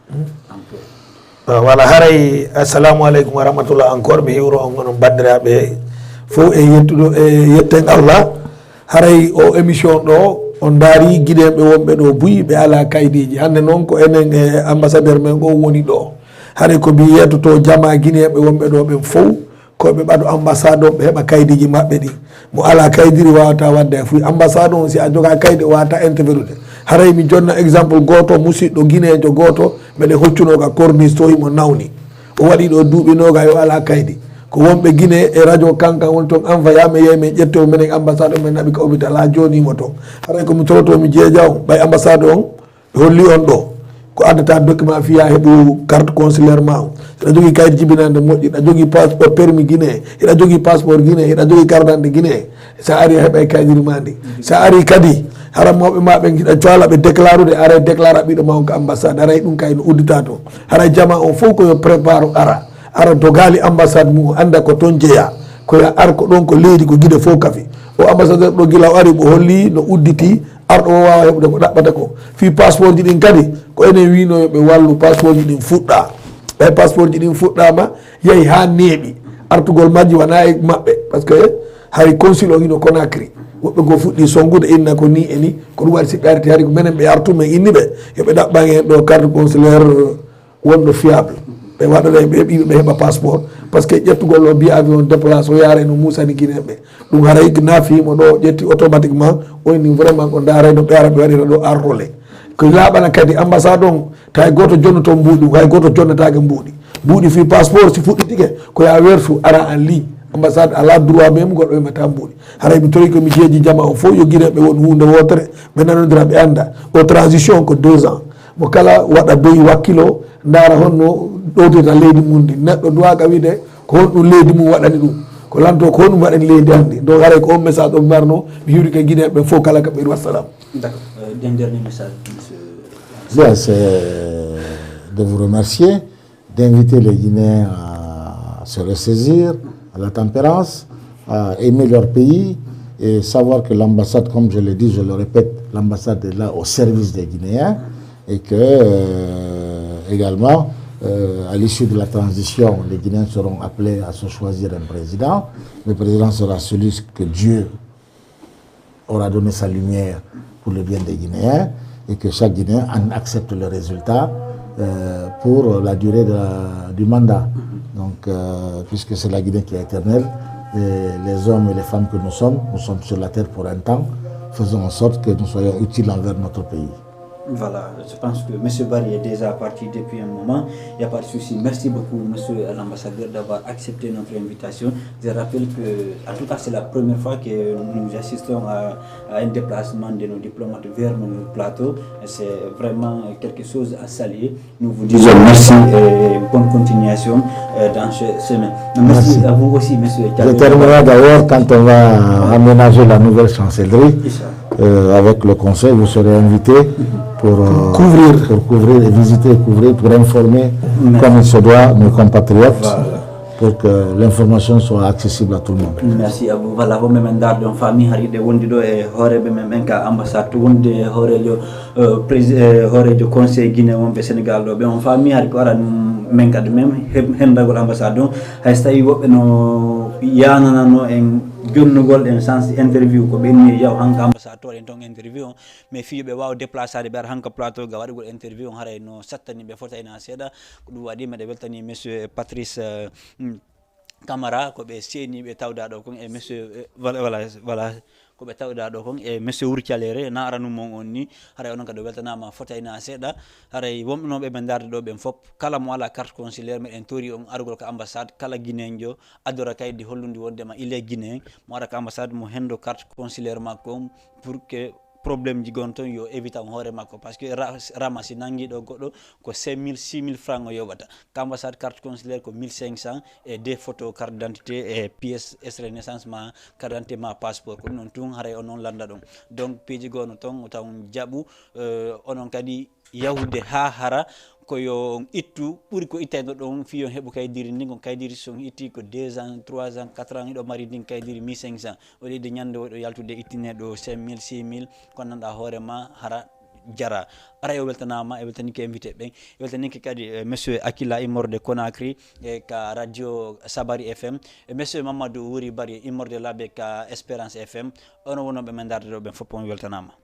Voilà, haray assalamu alaikum wa rahmatullah encore. Mi hiwro on bandiraɓe fo e yettuɗo e yetten Allah. Haray o émission ɗo on daari guiɗeɓe wonɓe ɗo buyi ɓe ala kaydiji. Hande noon ko enen e ambassadeur men o woni ɗo. Haray ko mbi yettoto jama guinéɓe wonɓe ɗo ɓen fof koɓe ɓaɗo ambassade on ɓe heɓa kaydiji maɓɓe ɗi mo ala kaydiri wawata wadde e fuy ambassade on si a joga kaydi wawata intervenude. Haray mi jonna exemple goto musidɗo guinéjo goto mbeɗe hoccunoga corniche to himo nawni o waɗi ɗo duuɓinoga yo ala kaydi ko wonɓe Guinée e radio kankan woni toon envoyama yeey min ƴetto minen ambassade o min naɓi ka hôpital ha jonimo toon. Haray komi torotomi jeeja on ɓay ambassade on ɓe holli on ɗo ko addata document fiya heɓu carte consulaire ma o hiɗa jogui kayit jibinande moƴƴi hiɗa jogui passeport permis Guinée hiɗa jogui passeport Guinée hiɗa jogui carte d'identité Guinée sa ari a heɓa kayitiri ma ndi sa ari kadi hara mawɓe ma ɓe hiɗa coala ɓe déclarude ara déclara ɓiɗo ma on ko ambassade aray ɗum kay no uddita toon haray jama on fof koyo prépare ara dogali ambassade mum anda ko toon jeeya koyo ar ko ɗon ko leydi ko guiɗe fof kafi o ambassadeur ɗo gila o ari ɓe holli no udditi arɗo o wawa heɓde ko ɗaɓɓata ko fi passeport ji ɗin kadi ko enen wino yoɓe wallu passeport ji ɗin fuɗɗa ɓay passeport ji ɗin fuɗɗama yeehi ha neeɓi artugol majji wona e maɓɓe par ce que hay consul o ino Conakry woɓɓe go fuɗɗi songude inna ko ni e ni ko ɗum waɗi siɓɓe arti hari ko minen ɓe artumen inni ɓe yoɓe ɗaɓɓan hen ɗo carte consulaire wonɗo fiable ɓe waɗana ɓe ɓiɓe ɓe heɓa passeport par ce que ƴettugol o mbiya avion déplace o yaare no musani guinéɓe ɗum haray naafimo ɗo ƴetti automatiquement oyni vraiment ko daarayno ɓe ara ɓe waɗira ɗo arrole ko laaɓana kadi ambassade on ta hay goto jonnoto mbuuɗi hay goto jonnetake mbuuɗi fi passeport si fuɗɗitike ko ya wertu ara en ligne ambassade ala droit même goɗɗo wimata mbuuɗi haray mi tori komi jeeji jama o fof yo guinéɓe won hunde wotere ɓe nanodira ɓe anda o transition ko 2 ans mo kala waɗa doyi wakkilo ndaara honno ɗowdirta leydi mum ndi neɗɗo duwaga wiide ko honɗum leydi mum waɗani ɗum ko lanto ko honɗum waɗani leydi hannde donc haray ko on message ɗo mbarno mi hiwri ke guinéɓe fof kala kaɓe wassalam. D'accord. Un dernier message, monsieur. Bien, c'est de vous remercier, d'inviter les Guinéens à se ressaisir, à la tempérance, à aimer leur pays et savoir que l'ambassade, comme je l'ai dit, je le répète, l'ambassade est là au service des Guinéens et que également, à l'issue de la transition, les Guinéens seront appelés à se choisir un président. Le président sera celui que Dieu aura donné sa lumière pour le bien des Guinéens et que chaque Guinéen en accepte le résultat pour la durée du mandat. Donc, puisque c'est la Guinée qui est éternelle, les hommes et les femmes que nous sommes sur la terre pour un temps, faisons en sorte que nous soyons utiles envers notre pays. Voilà, je pense que M. Barry est déjà parti depuis un moment. Il n'y a pas de souci. Merci beaucoup, M. l'ambassadeur, d'avoir accepté notre invitation. Je rappelle que, en tout cas, c'est la première fois que nous assistons à un déplacement de nos diplomates vers nos plateaux. C'est vraiment quelque chose à saluer. Nous vous disons merci et bonne continuation dans ce semaine. Merci à vous aussi, M. Je terminerai d'ailleurs quand on va aménager la nouvelle chancellerie. Avec le conseil, vous serez invité pour couvrir et visiter et couvrir, pour informer comme il se doit nos compatriotes, pour que l'information soit accessible à tout le monde. Merci à vous. Voilà, vous-même d'arde en famille, haride wondido et horebe même ka ambassade wonde horejo horejo conseil guinéen wonbe Sénégal do be en famille har ko ara men kad même hendagol ambassade don hay tawi wobbe no yananano en jonnugol en sens interview ko benni yaw hanka ambassadeur en ton interview mais fi be waw déplacer ber hanka plateau ga wadugol interview on haray no sattani be fota ina seda ko dum wadi mede weltani monsieur Patrice Camara ko be seni be tawda do kon e monsieur voilà ko be tawda do kon e monsieur Wurcalere na aranu mon on ni haray on kado weltanama fota ina seda haray womno be darde do be fop kala mo ala carte consulaire me en tori on argol ko ambassade kala guinéen adora kaydi hollundi wonde ma il est guinéen mo ara ko ambassade mo hendo carte consulaire makko pour que problème jigonton yo évitam hoore makko parce que ramasi nangi do goddo ko 5000 6000 francs o yobata ambassade carte consulaire ko 1500 et des photos carte d'identité et pièce extrait naissance ma carte d'identité ma passeport ko non tun hare onon landa don donc peji gono ton taw jabu onon kadi yahude ha hara ko yo ittu ɓuri ko ittede ɗon fiyon heɓu kaydiri ndin ko kaydiri son itti ko 2 ans 3 ans 4 ans iɗo mari ndin kaydiri 1500 o ɗeyde ñande o ɗo yaltude ittineɗo 5000 6000 ko nanɗa hoorema hara jara ara yo weltanama e weltanike invité ɓen e weltanike kadi monsieur Akila immorde Conakry e ka radio Sabari FM e monsieur Mamadou Wuri Bari immorde laaɓe ka Espérance FM ono wonoɓe men darde ɗo ɓen fof on weltanama.